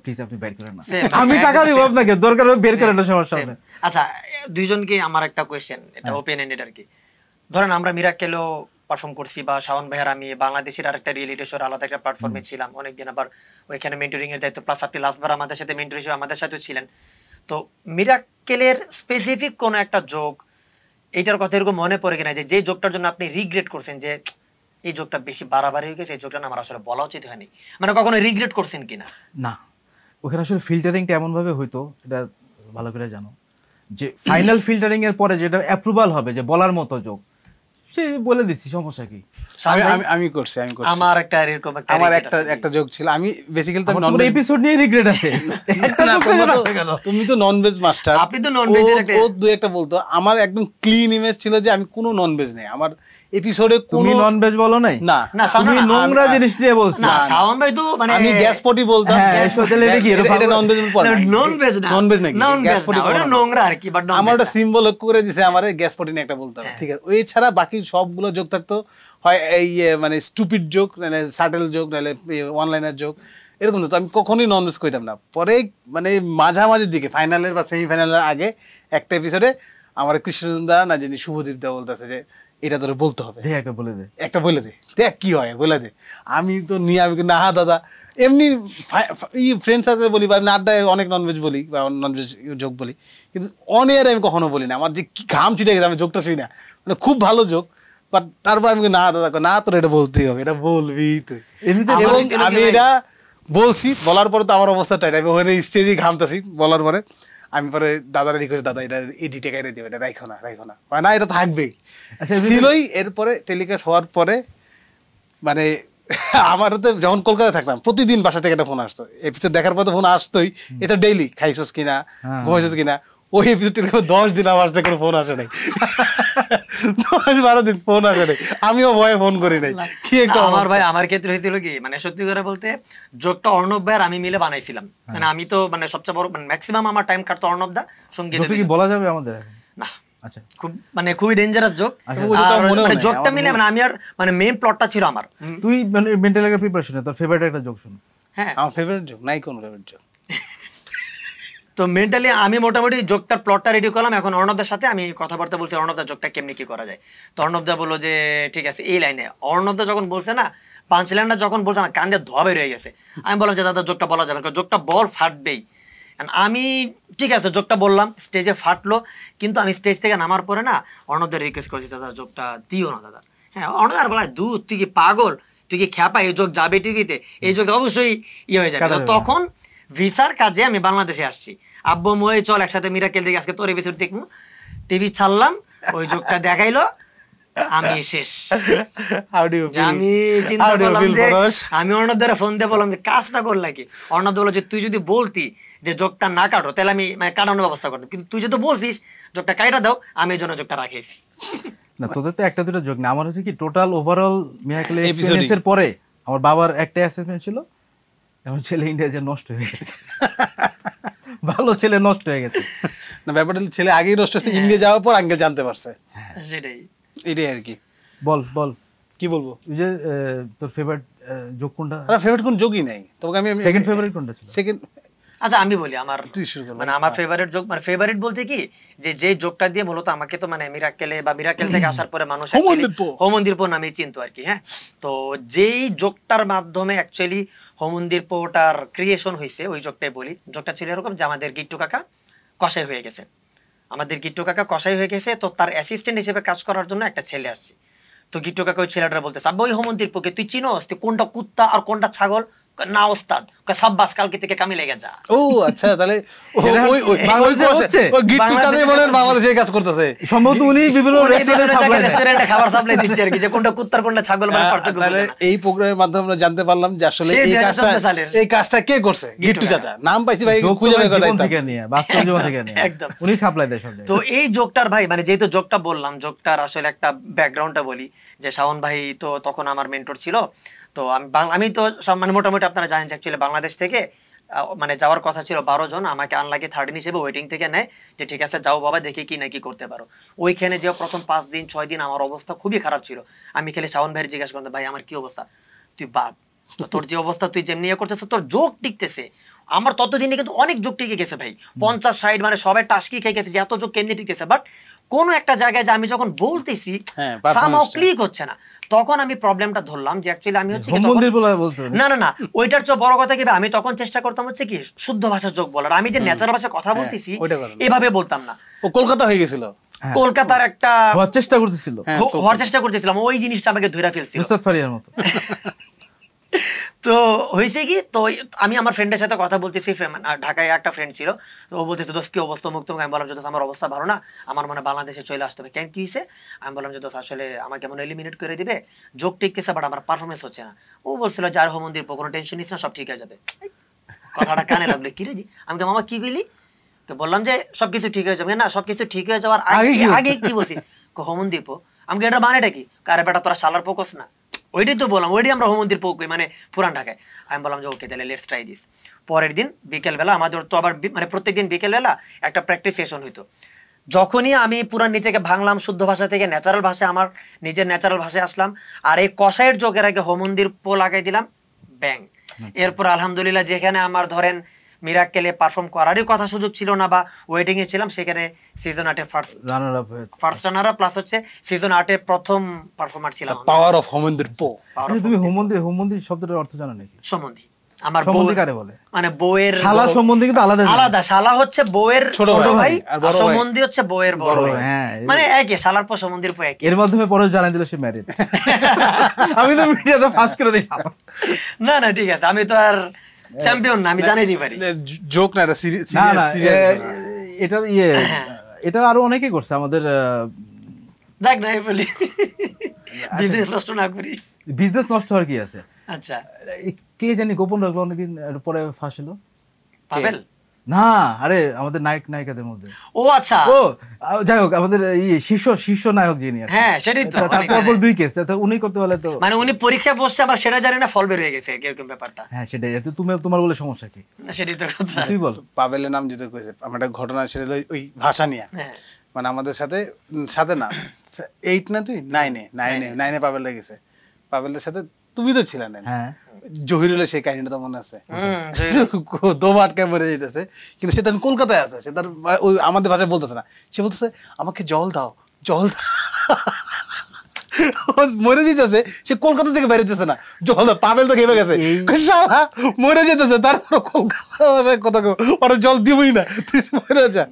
প্লিজ আপনি বের করেন না, আমি টাকা দিব আপনাকে, দরকার হবে বের করেন না সবার সামনে। আচ্ছা, দুইজনকে আমার একটা কোয়েশ্চেন, এটা ওপেন এন্ডেড আর কি। ধরেন আমরা মিরাকেলও পারফর্ম করছি, বা শাওন ভাইয়ার আমি বাংলাদেশের আরেকটা রিয়েলিটি শোর আলাদা একটা প্ল্যাটফর্মে ছিলাম অনেকদিন, আবার ওইখানে মেন্টরিং এর দায়িত্ব, প্লাস আপনি লাস্টবার আমাদের সাথে মেন্টর হিসেবে আমাদের সাথেও ছিলেন। তো মিরাকেলের স্পেসিফিক কোন একটা জোক, এইটার কথা এরকম মনে পড়ে কিনা যে জোকটার জন্য আপনি রিগ্রেট করছেন যে এই জোকটা বেশি বাড়াবাড়ি হয়ে গেছে, এই জোকটা আমার আসলে বলা উচিত হয়নি, মানে কখনো রিগ্রেট করছেন কিনা? না, ওখানে আসলে ফিল্টারিংটা এমন ভাবে হইতো, এটা ভালো করে জানো, যে ফাইনাল ফিল্টারিং এর পরে যেটা অ্যাপ্রুভাল হবে যে বলার মতো জোক, সে বলে দিচ্ছি, সমস্যা কি? আমি করছি আমার একটা এরকম আমার একটা জোক ছিল। আমি বেসিক্যালি তো নন এপিসোড নিয়ে রিগ্রেট আছে। তুমি তো ননভেজ মাস্টার, আপনি তো ননভেজের একটা ও দুই একটা বলতো, আমার একদম ক্লিন ইমেজ ছিল যে আমি কোনো ননভেজ নেই আমার এপিসোডে। কোনো ননভেজ বলো নাই? না, তুমি নোংরা জিনিস নিয়ে বলছো। না, শাওন ভাই তো মানে আমি গ্যাস পটি বলতাম। হ্যাঁ, সোশ্যাল এটা কি এটা ননভেজ পড়ে? ননভেজ না, ননভেজ নাকি গ্যাস পটি, ওটা নোংরা আর কি, বাট আমার একটা সিম্বল করে দিয়েছে, আমারে গ্যাস পটি নিয়ে একটা বলতে হবে, ঠিক আছে? ওই ছাড়া বাকি সবগুলো জোক থাকতো হয় এই মানে স্টুপিড জোক, মানে সাটেল জোক, নাহলে অনলাইনের জোক, এরকম তো। আমি কখনোই ননভেজ কইতাম না। পরে মানে মাঝামাঝির দিকে, ফাইনালের বা সেমিফাইনালের আগে একটা এপিসোডে আমার কৃষ্ণদা না জানি শুভদীপ দা বলতেছে যে এটা তোরে বলতে হবে, একটা বলে দে, দেখ কি হয়, বলে দে। আমি তো নিয়ে আমি না দাদা, এমনি ফ্রেন্ড সার্কেলে বলি বা আড্ডায় অনেক ননভেজ বলি বা ননভেজ জোক বলি, কিন্তু অন এয়ারে আমি কখনো বলি না। আমার যে কি ঘাম ছুটে গেছে, আমি জোকটা শুই না, মানে খুব ভালো জোক, বাট তারপর আমি না দাদা, না তোর এটা বলতেই হবে, এটা বলবি তুই। এবং আমি এটা বলছি, বলার পরে তো আমার অবস্থা টাইট, আমি ওখানে স্টেজে ঘামতেছি বলার পরে। আমি পরে দাদারা রিকোয়েস্ট, দাদা এটা এডিটে কেটে দেবে, এটা রাখো না, না এটা থাকবেই, ছিলই। এরপরে টেলিকাস্ট হওয়ার পরে মানে আমার তো যখন কলকাতায় থাকতাম প্রতিদিন বাসা থেকে একটা ফোন আসতো, এপিসোড দেখার পর তো ফোন আসতোই, এটা ডেইলি, খাইছস কিনা, ঘুমাইছস কিনা। ওই এপিসোডের 10 দিন আমার সাথে কোনো ফোন আসে নাই, 10-12 দিন ফোন আসে নাই, আমিও ভয়ে ফোন করি নাই। কি একটা আমার ভাই, আমার ক্ষেত্রে হয়েছিল কি, মানে সত্যি করে বলতে জোকটা অর্ণব ভাই আর আমি মিলে বানাইছিলাম, মানে আমি তো মানে সবচেয়ে বড় মানে ম্যাক্সিমাম আমার টাইম কাটতো অর্ণব দা সঙ্গীত। কি বলা যাবে আমাদের? না, আচ্ছা, খুব মানে খুবই ডেঞ্জারাস জোক, মানে জোকটা মিলে মানে আমি আর মানে মেইন প্লটটা ছিল আমার। তুই মানে মেন্টাল একটা প্রিপারেশন, তোর ফেভারিট একটা জোক শুন। হ্যাঁ, আমার ফেভারিট জোক নাই, কোন ফেভারিট জোক? তো মেন্টালি আমি মোটামুটি জোকটার প্লটটা রেডি করলাম, এখন অর্ণবদার সাথে আমি কথাবার্তা বলছি, অর্ণবদা জোকটা কেমনি কি করা যায়। তো অর্ণবদা বললো যে ঠিক আছে এই লাইনে। অর্ণবদা যখন বলছে না, পাঁচ লাইনটা যখন বলছে আমার কান দিয়ে ধোয়া বের হয়ে গেছে। আমি বললাম যে দাদা জোকটা বলা যাবে, জোকটা বল ফাটবেই। আমি ঠিক আছে জোকটা বললাম, স্টেজে ফাটলো, কিন্তু আমি স্টেজ থেকে নামার পরে না অর্ণবদের রিকোয়েস্ট করছি, দাদা জোকটা দিও না দাদা। হ্যাঁ, অর্ণব আর বলা দুধ, তুই কি পাগল, তুই কি খ্যাপা, এই জোক যাবে টিভিতে, এই জোক অবশ্যই ইয়ে হয়ে যাবে। তখন ভিসার কাজে আমি বাংলাদেশে আসছি, আব্বু ময়ে চল একসাথে মিরাকেল দেখি, আজকে তোর এপিসোড দেখবো। টিভি ছাড়লাম, ওই জোকটা দেখাইলো, আমি শেষ। আমি চিন্তা করলাম যে আমি অর্ণব দ্বারা ফোন দিয়ে বললাম যে কাজটা করলা কি? অর্ণব বললো যে তুই যদি বলতি যে জোকটা না কাটো তাহলে আমি মানে কাটানোর ব্যবস্থা করতাম, কিন্তু তুই যদি বলছিস জোকটা কাইটা দাও, আমি এই জন্য জোকটা রাখেছি। না, তোদের তো একটা দুটো জোক না, আমার হচ্ছে কি টোটাল ওভারঅল মিরাকেল এক্সপেরিয়েন্সের পরে আমার বাবার একটা অ্যাসেসমেন্ট ছিল, আমার ছেলে ইন্ডিয়া যে নষ্ট হয়ে গেছে, ভালো ছেলে নষ্ট হয়ে গেছে। না, ব্যাপারটা ছেলে আগেই নষ্ট হচ্ছে, ইন্ডিয়া যাওয়ার পর আঙ্কেল জানতে পারছে, সেটাই এটাই আর কি। বল কি বলবো? যে তোর ফেভারিট জোক কোনটা? ফেভারিট কোন জোকই নাই, তবে আমি সেকেন্ড ফেভারিট কোনটা ছিল? সেকেন্ড, আচ্ছা আমি বলি আমার মানে আমার ফেভারিট জোক, মানে ফেভারিট বলতে কি যে জোকটা দিয়ে মূলত আমাকে তো মানে মিরাকেলে বা মিরাকেল থেকে আসার পরে মানুষ হোমন্দিরপো নামে চিনতো আর কি। হ্যাঁ, তো যেই জোকটার মাধ্যমে অ্যাকচুয়ালি হোমন্দিরপোটার ক্রিয়েশন হয়েছে, ওই জোকটাই বলি। জোকটা ছিল এরকম যে আমাদের গিট্টু কাকা কসাই হয়ে গেছে, তো তার অ্যাসিস্ট্যান্ট হিসেবে কাজ করার জন্য একটা ছেলে আসছে। তো গিট্টু কাকা ওই ছেলেটার বলতেছে, আব্বা ওই হোমন্দিরপোকে তুই চিনোস, তুই কোনটা কুত্তা আর কোনটা ছাগল, না ওস্তাদ, সাব্বাস, কালকে থেকে কামে লেগে যা। ও আচ্ছা, তাহলে বাংলাদেশে কাজ করতেছে সম্ভবত উনি বিভিন্ন রেস্টুরেন্টে খাবার সাপ্লাই দিচ্ছে আর কি, যে কোনটা কুত্তার কোনটা ছাগল মানে পার্থক্য। তাহলে এই প্রোগ্রামের মাধ্যমে আমরা জানতে পারলাম যে আসলে এই কাজটা কে করছে। গিট্টু চাচা নাম পাইছি ভাই, খুঁজে বের করে থেকে নিয়ে বাস্তব জীবন থেকে নিয়ে একদম উনি সাপ্লাই দেয় সব। তো এই জোকটার ভাই মানে যেহেতু জোকটা বললাম, জোকটার আসলে একটা ব্যাকগ্রাউন্ডটা বলি যে শাওন ভাই তো তখন আমার মেন্টর ছিল। তো আমি তো মানে মোটামুটি আপনারা জানেন অ্যাকচুয়ালি বাংলাদেশ থেকে মানে যাওয়ার কথা ছিল 12 জন, আমাকে আনলাকি 13 হিসেবে ওয়েটিং থেকে নেয় যে ঠিক আছে যাও বাবা, দেখি কি নাকি করতে পারো। ওইখানে যে প্রথম 5 দিন 6 দিন আমার অবস্থা খুবই খারাপ ছিল। আমি খালি শাওন ভাইয়ের জিজ্ঞাসা করতাম, ভাই আমার কি অবস্থা? তুই বাদ, তোর যে অবস্থা তুই যেমনি করতেছ তোর জোক টিকতেছে। আমার ততদিনে কিন্তু অনেক জোক টিকে গেছে ভাই, 50-60 মানে সবাই টাস্কি খেয়ে গেছে যে এত জোক কেমনি টিকতেছে। বাট কোনো একটা জায়গায় যে আমি যখন বলতেছি সামহাউ ক্লিক হচ্ছে না, তখন আমি প্রবলেমটা ধরলাম যে অ্যাকচুয়ালি আমি হচ্ছে না না না ওইটার চেয়ে বড় কথা কি, আমি তখন চেষ্টা করতাম হচ্ছে কি শুদ্ধ ভাষার জোক বলার। আমি যে ন্যাচারাল ভাষায় কথা বলতেছি এভাবে বলতাম না। ও কলকাতা হয়ে গেছিল, কলকাতার একটা হওয়ার চেষ্টা করতেছিলাম, ওই জিনিসটা আমাকে ধরে ফেলছিল নুসরাত ফারিয়ার মতো। তো হয়েছে কি, তো আমি আমার ফ্রেন্ডের সাথে কথা বলতেছি, ঢাকায় একটা ফ্রেন্ড ছিল, তো ও বলতেছে দোস্ত কি অবস্থা মুক্ত। আমি বললাম যে দোস্ত আমার অবস্থা ভালো না, আমার মানে বাংলাদেশে চলে আসতে হবে। কেন কি হয়েছে? আমি বললাম যে দোস্ত আসলে আমাকে মনে এলিমিনেট করে দিবে, জোক টিকতেছে বাট আমার পারফরমেন্স হচ্ছে না। ও বলছিল যার হোমন্দির কোনো টেনশন নিস না, সব ঠিক হয়ে যাবে। কথাটা কানে লাগলো, কি রে জি? আমি মামা কি কইলি? তো বললাম যে সবকিছু ঠিক হয়ে যাবে না, সবকিছু ঠিক হয়ে যাওয়ার আগে কি বলছিস? হোমন্দীপ। আমি এটা মানেটা কি? কারে বেটা তোরা শালার পোকস না? ওইটাই তো বললাম, ওইটাই আমরা হোমন্দির পোক মানে পুরান ঢাকায়। আমি বললাম যে ওকে তাহলে লেটস ট্রাই দিস। পরের দিন বিকেলবেলা আমাদের তো আবার মানে প্রত্যেকদিন বিকেলবেলা একটা প্র্যাকটিস সেশন হইতো। যখনই আমি পুরান নিজেকে ভাঙলাম, শুদ্ধ ভাষা থেকে ন্যাচারাল ভাষায় আমার নিজের ন্যাচারাল ভাষায় আসলাম, আর এই কষাইয়ের যোগের আগে হোমন্দির পো লাগাই দিলাম, ব্যাং। এরপর আলহামদুলিল্লাহ যেখানে আমার ধরেন মিরাক্কেলে পারফর্ম করারই কথা সুযোগ ছিল না বা ওয়েটিং এ ছিলাম, সেখানে সিজন 8 এর ফার্স্ট রানার আপ প্লাস হচ্ছে সিজন 8 এর প্রথম পারফর্মার ছিলাম। পাওয়ার অফ হোমন্দির পো। তুমি হোমন্দি শব্দটার অর্থ জানো নাকি? সম্বন্ধী। আমার সম্বন্ধী কারে বলে? মানে বউয়ের শালা সম্বন্ধী কিন্তু আলাদা আলাদা। শালা হচ্ছে বউয়ের ছোট ভাই আর সম্বন্ধী হচ্ছে বউয়ের বড় ভাই। হ্যাঁ মানে একই, শালার পর সম্বন্ধীর পর একই। এর মাধ্যমে পরে জানাই দিল সে ম্যারিড। আমি তো মিডিয়াতে ফাঁস করে দিলাম। না না ঠিক আছে, আমি তো আর চ্যাম্পিয়ন না, আমি জানাই দিই পারি। জোক না, এটা সিরিয়াস। এটা এটা আরো অনেকেই করছে আমাদের। দেখ না বলি বিজনেস নষ্ট না করি। বিজনেস নষ্ট হওয়ার কি আছে? আচ্ছা কে জানি গোপন রাখলো, অনেকদিন পরে ফাঁস হলো। পাভেল না, আরে আমাদের নায়িকাদের মধ্যে। ও আচ্ছা, ও যাই হোক, আমাদের শীর্ষ নায়ক যিনি। হ্যাঁ সেটাই তো। তারপর 2 কেস, উনি করতে বলে তো মানে উনি পরীক্ষা বসছে, আবার সেটা জানি না ফল বের হয়ে গেছে এরকম ব্যাপারটা। হ্যাঁ সেটাই। তোমার বলে সমস্যা কি? সেটাই তো কথা। তুই বল। পাভেলের নাম যেটা কইছে, আমার একটা ঘটনা সেটা ওই ভাষা নিয়ে। মানে আমাদের সাথে না 8 না তুই 9 পাভেল লেগেছে। পাভেলের সাথে তুমি তো ছিলে না? হ্যাঁ। জহিরুলের সেই কাহিনীটা তো মনে আছে, দম আটকে মরে যেতেছে, কিন্তু সে তখন কলকাতায় আছে, সে তার ওই আমাদের ভাষায় বলতেছে না, সে বলতেছে আমাকে জল দাও। মরে যেতেছে, সে কলকাতা থেকে বেরোতেছে না, জল দাও। পাভেল তো খেপে গেছে, মরে যেতেছে, তারপর কলকাতা ওরা জল দিবই না, তুই মরে যা।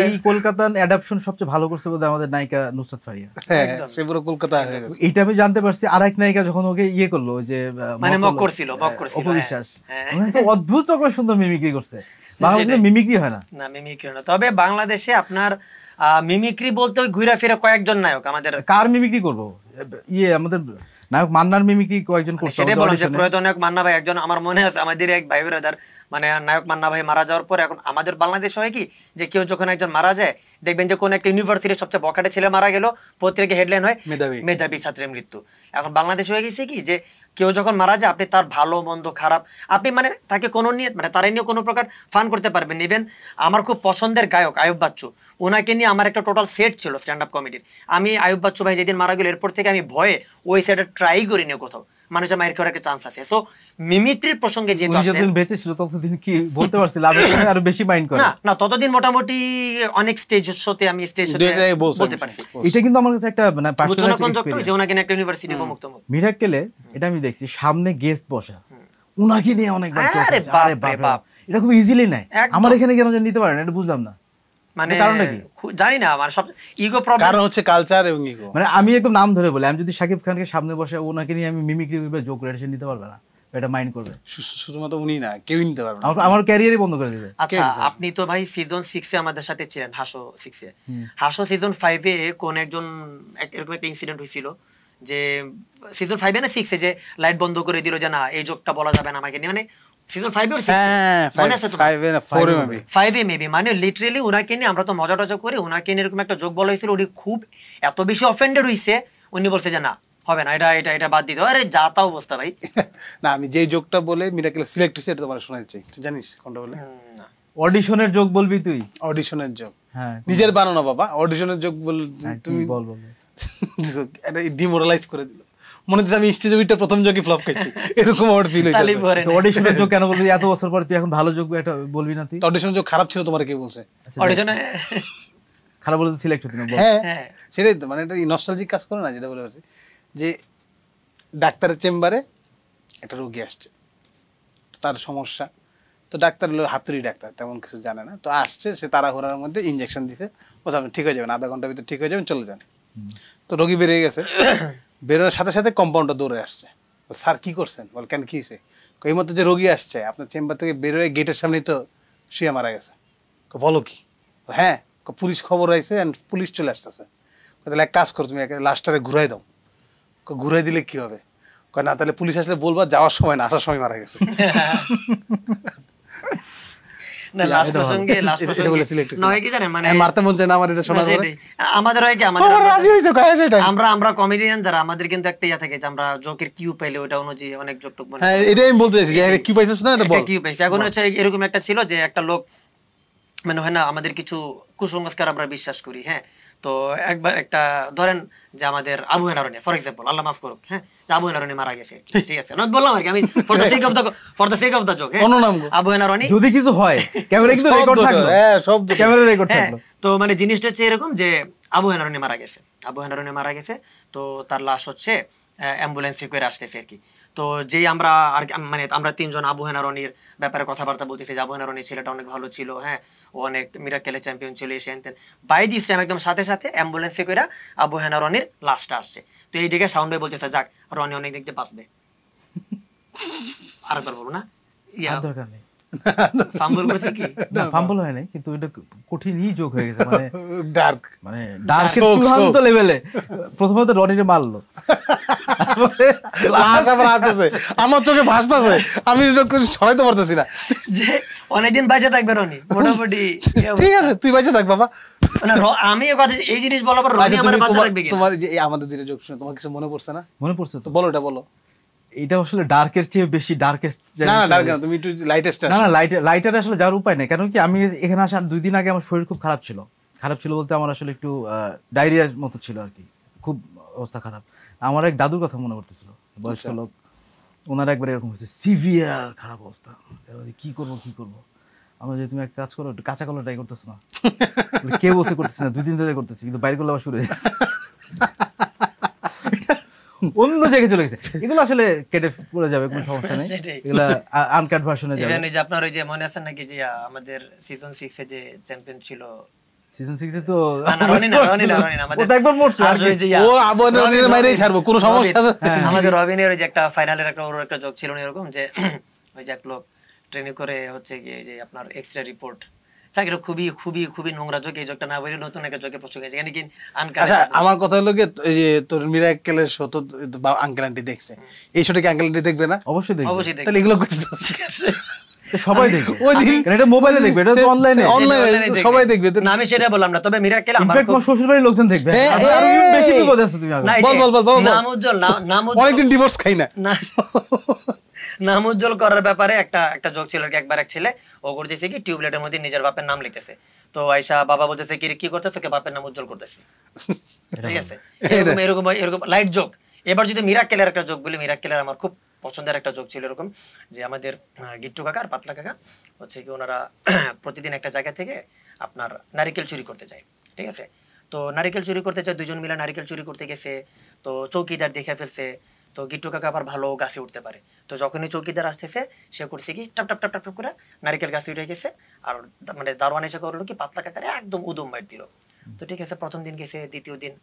এই কলকাতার অ্যাডাপশন সবচেয়ে ভালো করছে বলতে আমাদের নায়িকা নুসরাত ফারিয়া। হ্যাঁ সে পুরো কলকাতা হয়ে গেছে। এইটা আমি জানতে পারছি আরেক নায়িকা যখন ওকে করলো, যে মানে মক করছিল অপবিশ্বাস, অদ্ভুত রকম সুন্দর মিমিক্রি করছে। বাংলাদেশে মিমিক্রি হয় না, মিমিক্রি না। তবে বাংলাদেশে আপনার মিমিক্রি বলতে ওই ঘুরা ফিরে কয়েকজন নায়ক আমাদের। কার মিমিক্রি করবো? আমাদের নায়ক মান্নার মিমিক্রি কয়েকজন করছে। সেটাই বললাম যে প্রয়াত নায়ক মান্না ভাই একজন। আমার মনে আছে আমাদের এক ভাই ব্রাদার, মানে নায়ক মান্না ভাই মারা যাওয়ার পর এখন আমাদের বাংলাদেশে হয় কি, যে কেউ যখন একজন মারা যায়, দেখবেন যে কোন একটা ইউনিভার্সিটির সবচেয়ে বখাটে ছেলে মারা গেল, পত্রিকায় হেডলাইন হয় মেধাবী ছাত্রের মৃত্যু। এখন বাংলাদেশে হয়ে গেছে কি, যে কেউ যখন মারা যায় আপনি তার ভালো মন্দ খারাপ আপনি মানে তাকে কোনো নিয়ে মানে তারা নিয়ে কোনো প্রকার ফান করতে পারবেন। ইভেন আমার খুব পছন্দের গায়ক আয়ুব বাচ্চু, ওনাকে নিয়ে আমার একটা টোটাল সেট ছিল স্ট্যান্ড আপ কমেডির। আমি আয়ুব বাচ্চু ভাই যেদিন মারা গেল, এরপর থেকে আমি ভয়ে ওই সেটে ট্রাই করি না কোথাও, মানুষের মায়ের করার একটা চান্স আছে। সো মিমিক্রির প্রসঙ্গে যে যতদিন বেঁচে ছিল ততদিন কি বলতে পারছিল, আরো বেশি মাইন্ড করে না ততদিন মোটামুটি অনেক স্টেজ শোতে আমি স্টেজ শোতে বলতে পারছি। এটা কিন্তু আমার কাছে একটা মানে পার্সোনাল এক্সপেরিয়েন্স, যে ওনাকে একটা ইউনিভার্সিটি মুক্ত মিরাক্কেলে এটা আমি দেখছি সামনে গেস্ট বসা, উনাকে নিয়ে অনেকবার আরে বাপ এটা খুব ইজিলি নেয়। আমার এখানে কেন নিতে পারেন এটা বুঝলাম না, মানে কারণটা কি জানি না। আমার সব ইগো প্রবলেম, কারণ হচ্ছে কালচার এবং ইগো। মানে আমি একদম নাম ধরে বলি, আমি যদি শাকিব খানকে সামনে বসে ওনাকে নিয়ে আমি মিমিক্রি করে জোক করে সে নিতে পারবে না, এটা মাইন্ড করবে। শুধুমাত্র উনি না, কেউই নিতে পারবে না। আমার ক্যারিয়ারই বন্ধ করে দিবে। আচ্ছা, আপনি তো ভাই সিজন 6 এ আমাদের সাথে ছিলেন, হাসো 6 এ। হাসো সিজন 5 এ কোন একজন এরকম একটা ইনসিডেন্ট হয়েছিল যে সিজন 5 এ না 6 এ যে লাইট বন্ধ করে দিল যে না এই জোকটা বলা যাবে না আমাকে নিয়ে, মানে সিজন 5 এ আর 6 এ মনে আছে তো? 5 এ না 4 এ মেবি, 5 এ মেবি, মানে লিটারালি ওনাকে নিয়ে আমরা তো মজা টজা করি, ওনাকে নিয়ে এরকম একটা জোক বলা হয়েছিল, উনি খুব এত বেশি অফেন্ডেড হইছে, উনি বলছে যে না হবে না, এটা এটা এটা বাদ দিতে হবে। আরে যা তা অবস্থা ভাই। না আমি যেই জোকটা বলে মিরাকেল সিলেক্ট হইছে এটা তোমার শোনাচ্ছি, তুই জানিস কোনটা বলে? অডিশনের জোক বলবি তুই? অডিশনের জোক, হ্যাঁ নিজের বানানো বাবা, অডিশনের জোক বল তুমি, বল বল। এটা ডিমোরালাইজ করে দিল, মনে হচ্ছে আমি স্টেজে উইটা প্রথম জোকই ফ্লপ খাইছি, এরকম আমার ফিল তালি হইছে। ভরে তো অডিশনের জোক কেন বলবি? এত বছর পর তুই এখন ভালো জোক এটা বলবি না তুই? অডিশনের জোক খারাপ ছিল তোমার কে বলছে? অডিশনে খারাপ বলে তো সিলেক্ট হতি না, বল। হ্যাঁ সেটাই তো, মানে এটা নস্টালজিক কাজ করে না, যেটা বলে পারছি যে ডাক্তারের চেম্বারে একটা রোগী আসছে, তার সমস্যা, তো ডাক্তার হলো হাতুড়ি ডাক্তার, তেমন কিছু জানে না, তো আসছে, সে তাড়াহুড়ার মধ্যে ইনজেকশন দিছে, বলছে আপনি ঠিক হয়ে যাবেন, আধা ঘন্টার ভিতরে ঠিক হয়ে যাবেন, চলে যান। তো রোগী বেরিয়ে গেছে, বেরোনোর সাথে সাথে কম্পাউন্ডার দৌড়ে আসছে, স্যার কি করছেন? বল কেন কি হয়েছে? এই মতো যে রোগী আসছে আপনার চেম্বার থেকে বেরোয় গেটের সামনেই তো শুয়ে মারা গেছে। বলো কি? হ্যাঁ, পুলিশ খবর আইছে, পুলিশ চলে আসতেছে। তাহলে এক কাজ করো, তুমি লাশটারে ঘুরাই দাও। ঘুরাই দিলে কি হবে? না তাহলে পুলিশ আসলে বলবা যাওয়ার সময় না, আসার সময় মারা গেছে। না লাস্ট প্রসঙ্গে নয় কি জানেন, মানে মারতে মন চায় না আমার এটা শোনার পরে। আমাদের হয় কি, আমরা আমরা কমেডিয়ান যারা, আমাদের কিন্তু একটা ইয়া থাকে যে আমরা জোকের কিউ পাইলে ওটা অনুযায়ী অনেক জোক টুক বানাই। হ্যাঁ এটাই আমি বলতে চাইছি, কি পাইছিস না এটা বল। কিউ পাইছি এখন হচ্ছে এরকম একটা ছিল যে একটা লোক, মানে হয় না আমাদের কিছু কুসংস্কার আমরা বিশ্বাস করি, হ্যাঁ। তো একবার একটা ধরেন যে আমাদের আবু হেনারনি ফর এক্সাম্পল, আল্লাহ মাফ করুক, হ্যাঁ, যে আবু হেনারনি মারা গেছে, ঠিক আছে, নট বললাম আর কি আমি for the sake of the joke, হ্যাঁ, আবু হেনারনি যদি কিছু হয় ক্যামেরা কিন্তু রেকর্ড থাকলো, হ্যাঁ সব ক্যামেরা রেকর্ড হ্যাঁ। থাকলো। তো মানে জিনিসটা হচ্ছে এরকম যে আবু হেনারনি মারা গেছে, আবু হেনারনি মারা গেছে, তো তার লাশ হচ্ছে অ্যাম্বুলেন্সে করে আসতেছে আর কি। তো যেই আমরা আর মানে আমরা তিনজন আবু হেনারনির ব্যাপারে কথাবার্তা বলতেছি যে আবু হেনারনির ছেলেটা অনেক ভালো ছিল, হ্যাঁ, ও অনেক মিরাকেলের চ্যাম্পিয়ন ছিল, এসে এনতেন বাই দিস টাইম একদম সাথে সাথে অ্যাম্বুলেন্সে করে আবু হেনারনির লাশটা আসছে। তো এই দিকে সাউন্ড ভাই বলতেছে যাক রনি অনেক দেখতে বাঁচবে। আরেকবার বলবো না, আর দরকার নেই, ফাম্বল করছে কি না ফাম্বল হয় নাই, কিন্তু এটা কঠিনই জোক হয়ে গেছে, মানে ডার্ক, মানে ডার্কের চূড়ান্ত লেভেলে। প্রথমত রনিরে মারলো, আমার চোখে ভাসতেছে, আমি সরাইতে পারতেছি না যে অনেকদিন বাঁচে থাকবে রনি মোটামুটি। ঠিক আছে তুই বাঁচে থাক বাবা, আমি এই জিনিস বলার পর রনি আমার বাঁচা রাখবে কি? তোমার যে আমাদের দিনে জোক শুনে তোমার কিছু মনে পড়ছে না? মনে পড়ছে তো তো, বলো, এটা বলো। এটা আসলে ডার্কের চেয়ে বেশি ডার্কেস্ট। না না ডার্ক না, তুমি একটু লাইটেস্ট। না না লাইটার আসলে যাওয়ার উপায় নেই, কারণ কি আমি এখানে আসার 2 দিন আগে আমার শরীর খুব খারাপ ছিল। খারাপ ছিল বলতে আমার আসলে একটু ডায়রিয়ার মতো ছিল আর কি, খুব অবস্থা খারাপ। আমার এক দাদুর কথা মনে করতেছিল, বয়স্ক লোক, ওনার একবার এরকম হয়েছে, সিভিয়ার খারাপ অবস্থা, কি করবো। আমরা যে তুমি এক কাজ করো, একটু কাঁচা কলা ট্রাই করতেছো না? কে বলছে করতেছি না, 2 দিন ধরে করতেছি, কিন্তু বাইরে করলে আবার শুরু হয়ে যাচ্ছে, অন্য জায়গায় চলে গেছে। এগুলো আসলে কেটে পড়ে যাবে, কোনো সমস্যা নেই, এগুলো আনকাট ভার্সনে যাবে। ইভেন এই যে আপনার ওই যে মনে আছে নাকি যে আমাদের সিজন 6 এ যে চ্যাম্পিয়ন ছিল, সিজন 6 এ তো রনি না আমাদের ওটা একবার মরছে, আর ওই যে ও আবনের মাইরেই ছাড়বো, কোনো সমস্যা আছে? আমাদের রবিনের ওই যে একটা ফাইনালের একটা ওর একটা জোক ছিল এরকম যে ওই যে এক লোক ট্রেনিং করে হচ্ছে গিয়ে যে আপনার এক্সরে রিপোর্ট, চাকরি খুবই খুবই খুবই নোংরা জোক। এই জোকটা না বলে নতুন একটা জোকে প্রশ্ন গেছে, এখানে কি আনকাট। আচ্ছা আমার কথা হলো গিয়ে এই যে তোর মিরাকেলের শো তো আঙ্কেল আন্টি দেখছে, এই শোটা কি আঙ্কেল আন্টি দেখবে না? অবশ্যই দেখবে, অবশ্যই দেখবে। তাহলে এগুলো করতে ঠিক আছে, সবাই দেখবে, ওই দিন কারণ এটা মোবাইলে দেখবে, এটা তো অনলাইনে সবাই দেখবে। না আমি সেটা বললাম না, তবে মিরাকেল আমার ইনফ্যাক্ট আমার শ্বশুর বাড়ির লোকজন দেখবে, আরো বেশি বিপদ আছে। তুমি না, বল নাম উজ্জ্বল অনেকদিন ডিভোর্স খাই না। নাম উজ্জ্বল করার ব্যাপারে একটা জোক ছিল, একবার এক ছেলে ও করতেছে কি টিউবলাইটের মধ্যে নিজের বাপের নাম লিখতেছে, তো আয়শা বাবা বলতেছে কি করতেছে, কে বাপের নাম উজ্জ্বল করতেছে, ঠিক আছে, এরকম লাইট জোক। এবার যদি মিরাকেলের একটা জোক বলি, মিরাকেলের আমার খুব পছন্দের একটা জোক ছিল এরকম যে আমাদের গিট্টু কাকা আর পাতলা কাকা হচ্ছে কি ওনারা প্রতিদিন একটা জায়গা থেকে আপনার নারিকেল চুরি করতে যায়, ঠিক আছে। তো নারিকেল চুরি করতে যায়, 2 জন মিলে নারিকেল চুরি করতে গেছে, তো চৌকিদার দেখে ফেলছে। তো গিট্টু কাকা আবার ভালো গাছে উঠতে পারে, তো যখনই চৌকিদার আসতেছে সে করছে কি টাপ টাপ টাপ টাপ করে নারিকেল গাছে উঠে গেছে, আর মানে দারোয়ান এসে করলো কি পাতলা কাকারে একদম উদম মার দিল। তো ঠিক আছে, প্রথম দিন গেছে, দ্বিতীয় দিন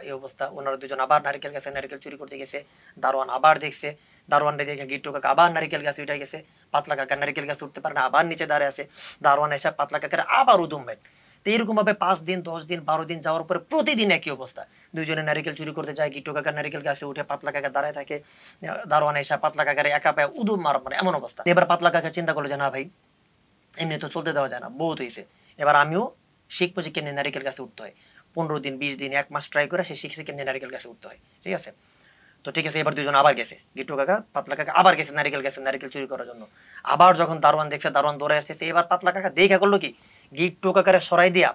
এই অবস্থা, ওনারা 2জন আবার নারিকেল গাছে নারিকেল চুরি করতে গেছে, দারোয়ান আবার দেখছে, দারোয়ানটা দেখে গিট্টু কাকা আবার নারিকেল গাছে উঠে গেছে, পাতলা কাকা নারিকেল গাছে উঠতে পারে না, আবার নিচে দাঁড়িয়ে আছে, দারোয়ান এসে পাতলা কাকার আবার উদুম ভাই। তো এরকম ভাবে 5 দিন 10 দিন 12 দিন যাওয়ার পরে প্রতিদিন একই অবস্থা, দুইজনে নারিকেল চুরি করতে যায়, গিট্টু কাকা নারিকেল গাছে উঠে পাতলা কাকা দাঁড়ায় থাকে, দারোয়ান এসে পাতলা কাকার একা পায়ে উদুম মার মানে এমন অবস্থা। এবার পাতলা কাকা চিন্তা করলো যে না ভাই এমনি তো চলতে দেওয়া যায় না, বহুত হয়েছে, এবার আমিও শিখবো যে কেমনি নারিকেল গাছে উঠতে হয়। 15 দিন 20 দিন 1 মাস ট্রাই করে সে শিখছে কেমনি নারিকেল গাছে উঠতে হয়, ঠিক আছে। তো ঠিক আছে, এবার দুজন আবার গেছে, গিট্টু কাকা পাতলা কাকা আবার গেছে নারিকেল গাছে নারিকেল চুরি করার জন্য। আবার যখন দারোয়ান দেখছে, দারোয়ান দৌড়ে আসতেছে, এবার পাতলা কাকা দেখা করলো কি গিট্টু কাকারে সরাই দিয়া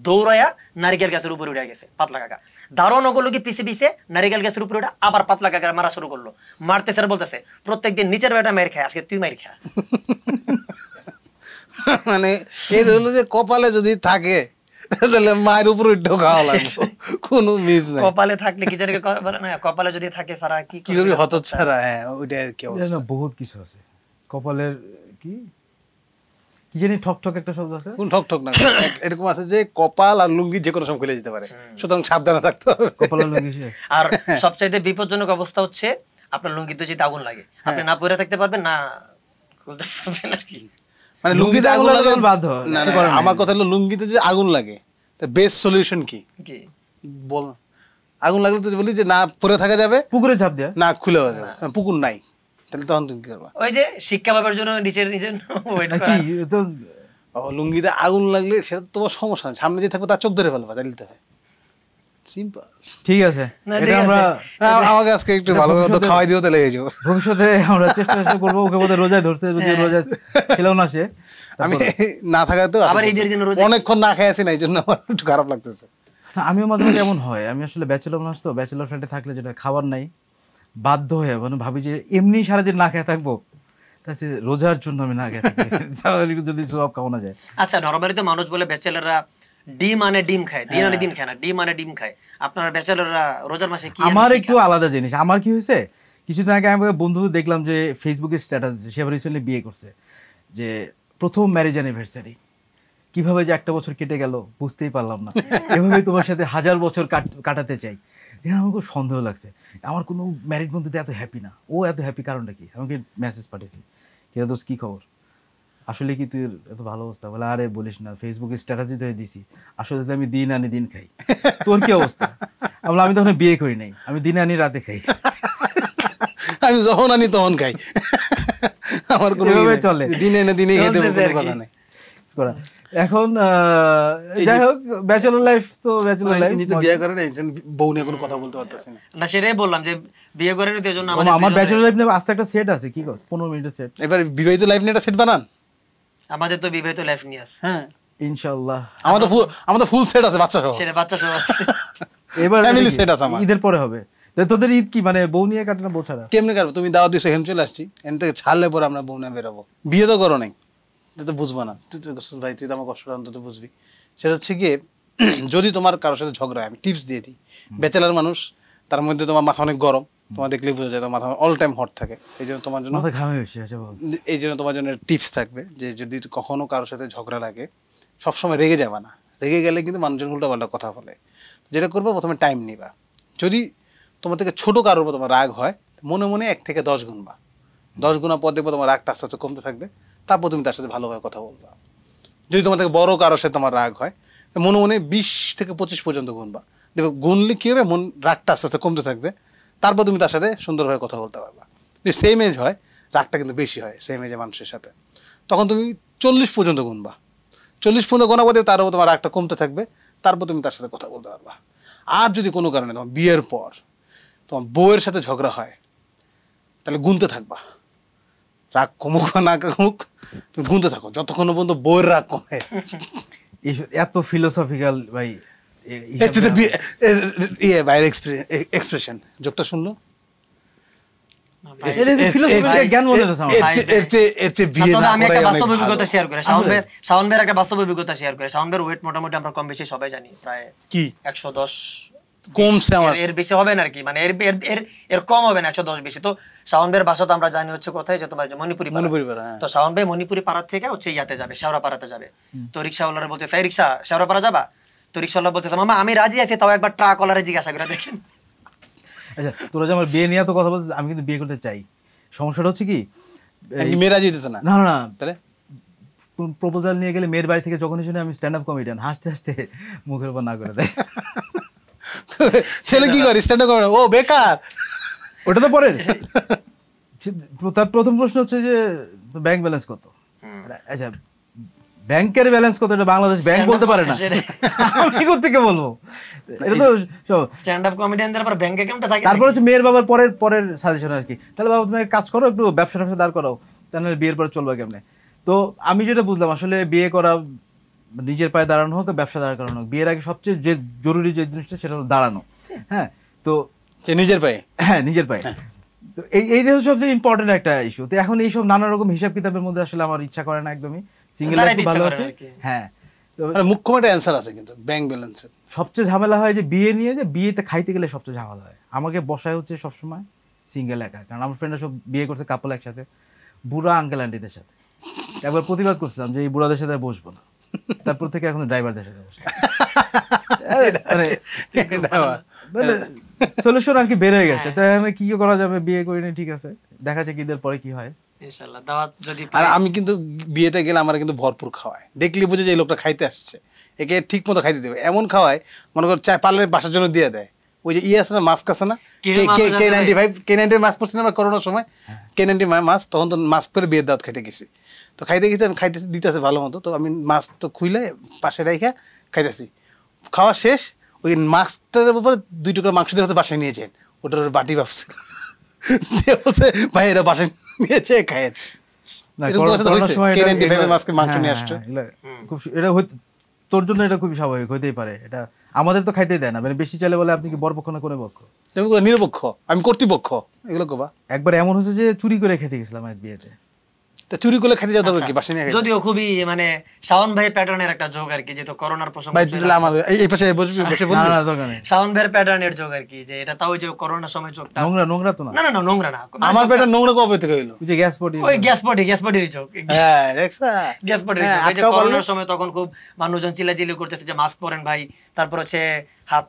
দৌড়াইয়া নারিকেল গাছের উপরে উঠে গেছে পাতলা কাকা। দারোয়ানও করলো কি পিছে পিছে নারিকেল গাছের উপরে উঠে আবার পাতলা কাকার মারা শুরু করলো, মারতেছে আর বলতেছে প্রত্যেকদিন নিচের বেটা মার খায়, আজকে তুই মার খা। মানে এই হলো যে কপালে যদি থাকে তাহলে মায়ের উপরে ঢোকাও লাগবে, কোনো মিস নাই। কপালে থাকলে কি জানি না, কপালে যদি থাকে ফারা কি কি করবি হতচ্ছাড়া, হ্যাঁ ওইটা কি অবস্থা। বহুত কিছু আছে কপালের, কি কি জানি ঠক ঠক একটা শব্দ আছে, কোন ঠক ঠক না, এরকম আছে যে কপাল আর লুঙ্গি যে কোনো সময় খুলে যেতে পারে, সুতরাং সাবধানে থাকতে হবে। কপালের লুঙ্গি আর সবচাইতে বিপজ্জনক অবস্থা হচ্ছে আপনার লুঙ্গিতে যদি আগুন লাগে, আপনি না পরে থাকতে পারবেন না খুলতে পারবেন আর কি। মানে লুঙ্গিতে আগুন লাগে বাধ্য, না, আমার কথা হলো লুঙ্গিতে যদি আগুন লাগে তো বেস্ট সলিউশন কি কি বল। আগুন লাগলে তো বলি যে না পরে থাকা যাবে, পুকুরে ঝাঁপ দেয়া, না খুলে যাবে, পুকুর নাই, তাহলে তখন তুমি কি করবা? ওই যে শিক্ষা পাবার জন্য নিচের নিচের ওয়েট করা। কি তো বাবা লুঙ্গিতে আগুন লাগলে সেটা তো তোমার সমস্যা না, সামনে যে থাকবে তার চোখ ধরে ফেলবা, তাহলে তো হয় সিম্পল। ঠিক আছে, না, এটা ঠিক আমরা আমাকে আজকে একটু ভালো মতো খাওয়াই দিও, তাহলে এই যাবো। ভবিষ্যতে আমরা চেষ্টা করবো, ওকে বোধহয় রোজায় ধরছে, যদি রোজায় ছিল না সে। আমি না থাকা তো আবার ঈদের দিন রোজা অনেকক্ষণ না খেয়ে আছি না, এই জন্য আমার একটু খারাপ লাগতেছে। আমিও মাঝে মাঝে এমন হয়, আমি আসলে ব্যাচেলর মানুষ তো, ব্যাচেলর ফ্ল্যাটে থাকলে যেটা খাবার নাই বাধ্য হয়ে মানে ভাবি যে এমনি সারাদিন না খেয়ে থাকবো, তাহলে রোজার জন্য আমি না খেয়ে থাকি যদি সব খাওয়ানো যায়। আচ্ছা নরমালি তো মানুষ বলে ব্যাচেলররা ডিম আনে ডিম খায়, দিন আনে দিন খায় না, ডিম আনে ডিম খায়। আপনারা ব্যাচেলররা রোজার মাসে কি? আমার একটু আলাদা জিনিস। আমার কি হয়েছে, কিছুদিন আগে আমি বন্ধু দেখলাম যে ফেসবুকে স্ট্যাটাস, সে আবার রিসেন্টলি বিয়ে করছে, যে প্রথম ম্যারেজ অ্যানিভার্সারি, কিভাবে যে একটা বছর কেটে গেল বুঝতেই পারলাম না, এভাবে তোমার সাথে 1000 বছর কাটাতে চাই। দেখে আমার খুব সন্দেহ লাগছে, আমার কোনো ম্যারিড বন্ধুতে এত হ্যাপি না, ও এত হ্যাপি কারণটা কি? আমাকে মেসেজ পাঠিয়েছি, কিরা দোস্ত কি খবর, আসলে কি তুই এত ভালো অবস্থা? বলে আরে বলিস না, ফেসবুকে স্ট্যাটাস দিতে হয়ে দিছি, আসলে তো আমি দিন আনি দিন খাই। তোর কি অবস্থা? আমি তখন বিয়ে করি নাই, আমি দিনে আনি রাতে খাই। আমি যখন আনি তখন খাই, আমার কোনো চলে, দিনে এনে দিনে খেতে কোনো কথা নেই। এখন যাই হোক, ব্যাচেলর লাইফ তো ব্যাচেলর লাইফ। তো বিয়ে করে না, বউ নিয়ে কোনো কথা বলতে পারতেছি না। না সেটাই বললাম যে বিয়ে করেন তো এজন্য আমার ব্যাচেলর লাইফ নিয়ে আস্তে একটা সেট আছে, কি কস 15 মিনিটের সেট। এবার বিবাহিত লাইফ নিয়ে একটা সেট বানান। আমাদের তো বিবাহিত লাইফ নিয়ে আছে, হ্যাঁ ইনশাআল্লাহ। আমাদের ফুল সেট আছে, বাচ্চা সহ। সেটা বাচ্চা সহ আছে। এবার ফ্যামিলি সেট আছে আমার। ঈদের পরে হবে। তোদের ঈদ কি মানে বউ নিয়ে কাটে না বউ ছাড়া? কেমনে কাটবো? তুমি দাওয়াত দিছো, এখানে চলে আসছি, এখান থেকে ছাড়লে পরে আমরা বউ নিয়ে বেরোবো। বিয়ে তো করো নাই, তুই তো বুঝবো না। তুই তো ভাই, তুই তো আমার কষ্টটা অন্তত বুঝবি। সেটা হচ্ছে গিয়ে, যদি তোমার কারোর সাথে ঝগড়া হয়, আমি টিপস দিয়ে দিই। ব্যাচেলার মানুষ, তার মধ্যে তোমার মাথা অনেক গরম, তোমার দেখলেই বোঝা যায় তোমার মাথা অল টাইম হট থাকে। এই জন্য তোমার জন্য এই জন্য তোমার জন্য টিপস থাকবে যে যদি কখনো কারোর সাথে ঝগড়া লাগে, সবসময় রেগে যাবা না। রেগে গেলে কিন্তু মানুষজন উল্টাপাল্টা কথা বলে। যেটা করবো, প্রথমে টাইম নিবা। যদি তোমার থেকে ছোটো কারোর উপর তোমার রাগ হয়, মনে মনে 1 থেকে 10 গুনবা। 10 গুণা পর দেখবো তোমার রাগটা আস্তে আস্তে কমতে থাকবে। তারপর তুমি তার সাথে ভালোভাবে কথা বলবা। যদি তোমার থেকে বড় কারোর সাথে তোমার রাগ হয়, মনে মনে 20 থেকে 25 পর্যন্ত গুনবা। দেখো গুনলে কী হবে, রাগটা আস্তে আস্তে কমতে থাকবে। তারপর তুমি তার সাথে সুন্দরভাবে কথা বলতে পারবা। যদি সেম এজ হয়, রাগটা কিন্তু বেশি হয় সেম এজে মানুষের সাথে। তখন তুমি 40 পর্যন্ত গুনবা। 40 পর্যন্ত গোনা পদে তার উপর তোমার রাগটা কমতে থাকবে। তারপর তুমি তার সাথে কথা বলতে পারবা। আর যদি কোনো কারণে তোমার বিয়ের পর তোমার বউয়ের সাথে ঝগড়া হয়, তাহলে গুনতে থাকবা। রাগ কমুক বা না কমুক, তুমি গুনতে থাকো যতক্ষণ পর্যন্ত বউয়ের রাগ কমে। এত ফিলোসফিক্যাল ভাই বাইরের এক্সপ্রেশন যোগটা শুনলো, আমি একটা বাস্তব অভিজ্ঞতা শেয়ার করি। শাওন ভাইয়ের একটা বাস্তব অভিজ্ঞতা শেয়ার করে। শাওন ভাইয়ের ওয়েট মোটামুটি আমরা কম বেশি সবাই জানি, প্রায় কি 110 কমছে আমার, এর বেশি হবে না আর কি, মানে এর কম হবে না, 110 বেশি। তো শাওন ভাইয়ের বাসা তো আমরা জানি হচ্ছে কোথায়, যে তোমার মণিপুরি পাড়া। তো শাওন ভাই মণিপুরি পাড়া থেকে হচ্ছে ইয়াতে যাবে, শেওড়াপাড়াতে যাবে। তো রিক্সাওয়ালারা বলতে, এই রিক্সা শেওড়াপাড়া যাবা? তো রিক্সাওয়ালা বলতেছে, মামা আমি রাজি আছি, তাও একবার ট্রাকওয়ালারে জিজ্ঞাসা করে দেখেন। আচ্ছা তোরা যে আমার বিয়ে নিয়ে তো কথা বলছিস, আমি কিন্তু বিয়ে করতে চাই। সমস্যাটা হচ্ছে কি মেয়েরা যেতেছে না না না তাহলে প্রপোজাল নিয়ে গেলে মেয়ের বাড়ি থেকে যখনই শুনে আমি স্ট্যান্ড আপ কমেডিয়ান হাসতে হাসতে মুখের উপর না করে দেয়। ছেলে কি করে স্ট্যান্ড আপ করে ও বেকার ওটা তো পরে তার প্রথম প্রশ্ন হচ্ছে যে ব্যাংক ব্যালেন্স কত, আচ্ছা ব্যাংকের ব্যালেন্স কত এটা বাংলাদেশ ব্যাংক বলতে পারে না, আমি কোথেকে বলবো, এটা তো স্ট্যান্ড আপ কমেডিয়ানদের আবার ব্যাংক অ্যাকাউন্টে থাকে। তারপর হচ্ছে মেয়ের বাবার পরের সাজেশন আর কি, তাহলে বাবা তুমি কাজ করো একটু ব্যবসা দাঁড় করাও, তাহলে বিয়ের পরে চলবে কেমনে। তো আমি যেটা বুঝলাম আসলে বিয়ে করা নিজের পায়ে দাঁড়ানো হোক ব্যবসা দাঁড় করানো হোক, বিয়ের আগে সবচেয়ে যে জরুরি যে জিনিসটা সেটা হলো দাঁড়ানো। হ্যাঁ তো নিজের পায়ে, হ্যাঁ নিজের পায়ে, তো এইটা হচ্ছে সবচেয়ে ইম্পর্টেন্ট একটা ইস্যু। তো এখন এইসব নানা রকম হিসাব কিতাবের মধ্যে আসলে আমার ইচ্ছা করে না একদমই, সিঙ্গেল লাইফ ভালো আছে। হ্যাঁ মুখ্য একটা অ্যান্সার আছে কিন্তু ব্যাংক ব্যালেন্সের সবচেয়ে ঝামেলা হয় যে বিয়ে নিয়ে, যে বিয়েতে খাইতে গেলে সবচেয়ে ঝামেলা হয়। আমাকে বসায় হচ্ছে সবসময় সিঙ্গেল একা, কারণ আমার ফ্রেন্ডরা সব বিয়ে করছে কাপল একসাথে, বুড়া আঙ্কেল আন্টিদের সাথে। একবার প্রতিবাদ করছিলাম যে এই বুড়াদের সাথে বসবো না, তারপর থেকে এখন ড্রাইভারদের সাথে বসবো। সলিউশন আর কি বের হয়ে গেছে, তাই কি করা যাবে, বিয়ে করিনি ঠিক আছে, দেখা যাক ঈদের পরে কি হয় ইনশাআল্লাহ। দাওয়াত যদি আর আমি কিন্তু বিয়েতে গেলে আমার কিন্তু ভরপুর খাওয়ায়, দেখলি বুঝে যে এই লোকটা খাইতে আসছে, একে ঠিক মতো খাইতে দেবে, এমন খাওয়ায় মনে কর চায় পারলে বাসার জন্য দিয়ে দেয়। ওই যে আছে না মাস্ক আছে না K95 মাস্ক পড়ছি না আমরা করোনার সময়, K90 মাস্ক, তখন তো মাস্ক পরে বিয়ের দাওয়াত খাইতে গেছি, তো খাইতে গেছি আমি খাইতে দিতেছে ভালো মতো, তো আমি মাস্ক তো খুইলে পাশে রেখে খাইতেছি, খাওয়া শেষ ওই মাস্কটার উপরে 2 টুকরা মাংস দিয়ে হচ্ছে বাসায় নিয়ে যান, ওটার বাটি ভাবছিল দিয়ে বলছে ভাই এটা বাসায় নিয়েছে খায়েন। তোর জন্য এটা খুবই স্বাভাবিক হইতেই পারে, এটা আমাদের তো খাইতেই দেয় না, মানে বেশি চাইলে বলে আপনি কি বরপক্ষ না করে পক্ষ, নিরপেক্ষ, আমি কর্তৃপক্ষ, এগুলো কবা। একবার এমন হয়েছে যে চুরি করে খেতে গেছিলাম এক বিয়েতে, চুরি করে খেতে যাওয়া দরকার কি বাসায় নিয়ে, যদিও খুবই মানে শাওন ভাই প্যাটার্নের একটা যোগ আর কি, যেহেতু করোনার প্রসঙ্গ আমার এই পাশে বসে না না দরকার নেই, শাওন ভাইয়ের প্যাটার্নের যোগ আর কি, যে এটা তাও যে করোনার সময় যোগটা নোংরা তো না, না না নোংরা না, আমার প্যাটার্ন নোংরা কবে থেকে হইলো, ওই যে গ্যাস পটি যোগ, হ্যাঁ দেখছা গ্যাস পটির যোগ, এই যে করোনার সময় তখন খুব মানুষজন চিল্লাচিল্লি করতেছে যে মাস্ক পরেন ভাই, তারপর হচ্ছে হাত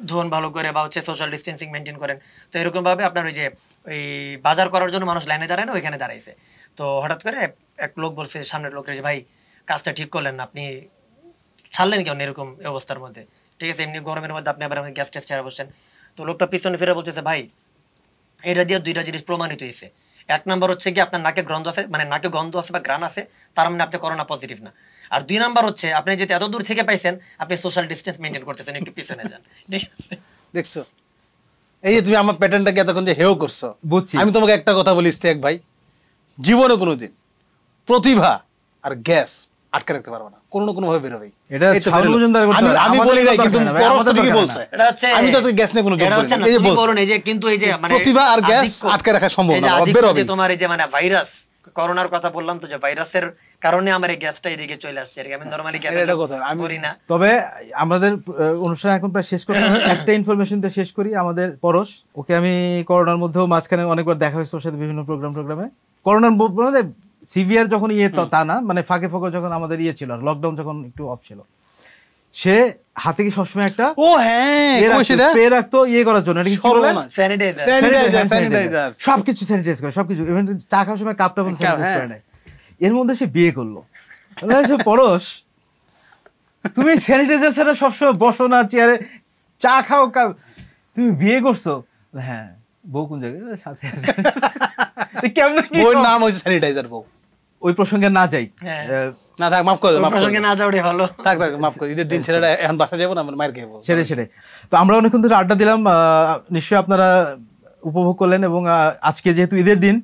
ধোন ভালো করে, বা হচ্ছে সোশ্যাল ডিস্টেন্সিং মেইনটেইন করেন। তো এরকম ভাবে আপনার ওই যে ওই বাজার করার জন্য মানুষ লাইনে দাঁড়ায় না, ওইখানে দাঁড়াইছে, তো হঠাৎ করে এক লোক বলছে সামনের লোকের যে ভাই কাজটা ঠিক করলেন না, আপনি ছাড়লেন কেন এরকম অবস্থার মধ্যে, ঠিক আছে এমনি গরমের মধ্যে আপনি আবার গ্যাস ট্যাস ছেড়ে বসছেন। তো লোকটা পিছনে ফিরে বলতেছে ভাই এটা দিয়ে 2টা জিনিস প্রমাণিত হয়েছে, 1 নাম্বার হচ্ছে কি আপনার নাকে গন্ধ আছে, মানে নাকে গন্ধ আছে বা ঘ্রাণ আছে, তার মানে আপনি করোনা পজিটিভ না, আর 2 নাম্বার হচ্ছে আপনি যদি এত দূর থেকে পাইছেন আপনি সোশ্যাল ডিস্টেন্স মেইনটেইন করতেছেন, একটু পিছনে যান, ঠিক আছে। দেখছো এই যে তুমি আমার প্যাটার্নটাকে এতক্ষণ যে হেও করছো, বুঝছি। আমি তোমাকে একটা কথা বলি ইস্তেক ভাই, জীবনে কোনোদিন প্রতিভা আর গ্যাস আটকে রাখতে পারবে না, কোনো না কোনো ভাবে বের হবে। এটা সার্বজনীনতার করতে হবে, আমি বলি না কিন্তু পরস্ত কি বলছে, এটা হচ্ছে আমি তো গ্যাস নিয়ে কোনো যোগ করি না, এই যে বলুন এই যে কিন্তু এই যে মানে প্রতিভা আর গ্যাস আটকে রাখা সম্ভব না, বের হবে। তোমার এই যে মানে ভাইরাস করোনার কথা বললাম, তো যে ভাইরাসের কারণে আমার এই গ্যাসটা এদিকে চলে আসছে, আমি নরমালি গ্যাস করি না। তবে আমাদের অনুষ্ঠান এখন প্রায় শেষ করতে, একটা ইনফরমেশন দিয়ে শেষ করি। আমাদের পরশ, ওকে আমি করোনার মধ্যেও মাঝখানে অনেকবার দেখা হয়েছে ওর সাথে বিভিন্ন প্রোগ্রামে, করোনার মধ্যে সিভিয়ার যখন তা না, মানে ফাঁকে যখন আমাদের ছিল, আর লকডাউন যখন একটু অফ ছিল, সে হাতে কি সবসময় একটা স্প্রে রাখতো করার জন্য, সবকিছু স্যানিটাইজ করে, সবকিছু ইভেন চা খাওয়ার সময় কাপটা স্যানিটাইজ করে নেয়। এর মধ্যে সে বিয়ে করলো, পরশ তুমি স্যানিটাইজার ছাড়া সবসময় বসো না চেয়ারে, চা খাও, তুমি বিয়ে করছো? হ্যাঁ। বউ কোন জায়গায়? সাথে বউর নাম হচ্ছে স্যানিটাইজার বউ। ওই প্রসঙ্গে না যাই, না থাক, মাফ করে, প্রসঙ্গে না যাওয়াই ভালো, থাক মাফ করে, ঈদের দিন ছেলেরা এখন বাসা যাবো না, মার খাবো, সেটাই। তো আমরা অনেকক্ষণ ধরে আড্ডা দিলাম, নিশ্চয়ই আপনারা উপভোগ করলেন, এবং আজকে যেহেতু ঈদের দিন,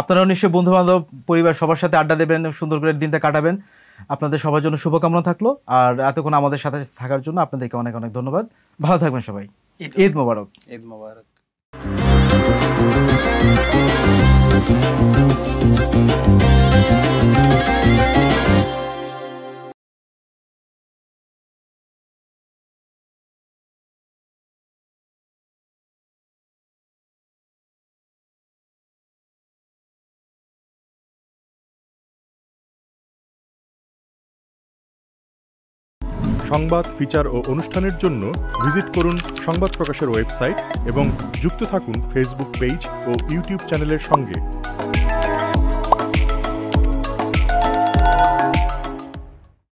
আপনারাও নিশ্চয়ই বন্ধু বান্ধব পরিবার সবার সাথে আড্ডা দেবেন, সুন্দর করে দিনটা কাটাবেন। আপনাদের সবার জন্য শুভকামনা থাকলো, আর এতক্ষণ আমাদের সাথে থাকার জন্য আপনাদেরকে অনেক অনেক ধন্যবাদ। ভালো থাকবেন সবাই, ঈদ মোবারক। ঈদ মোবারক। সংবাদ, ফিচার ও অনুষ্ঠানের জন্য ভিজিট করুন সংবাদ প্রকাশের ওয়েবসাইট এবং যুক্ত থাকুন ফেসবুক পেজ ও ইউটিউব চ্যানেলের সঙ্গে।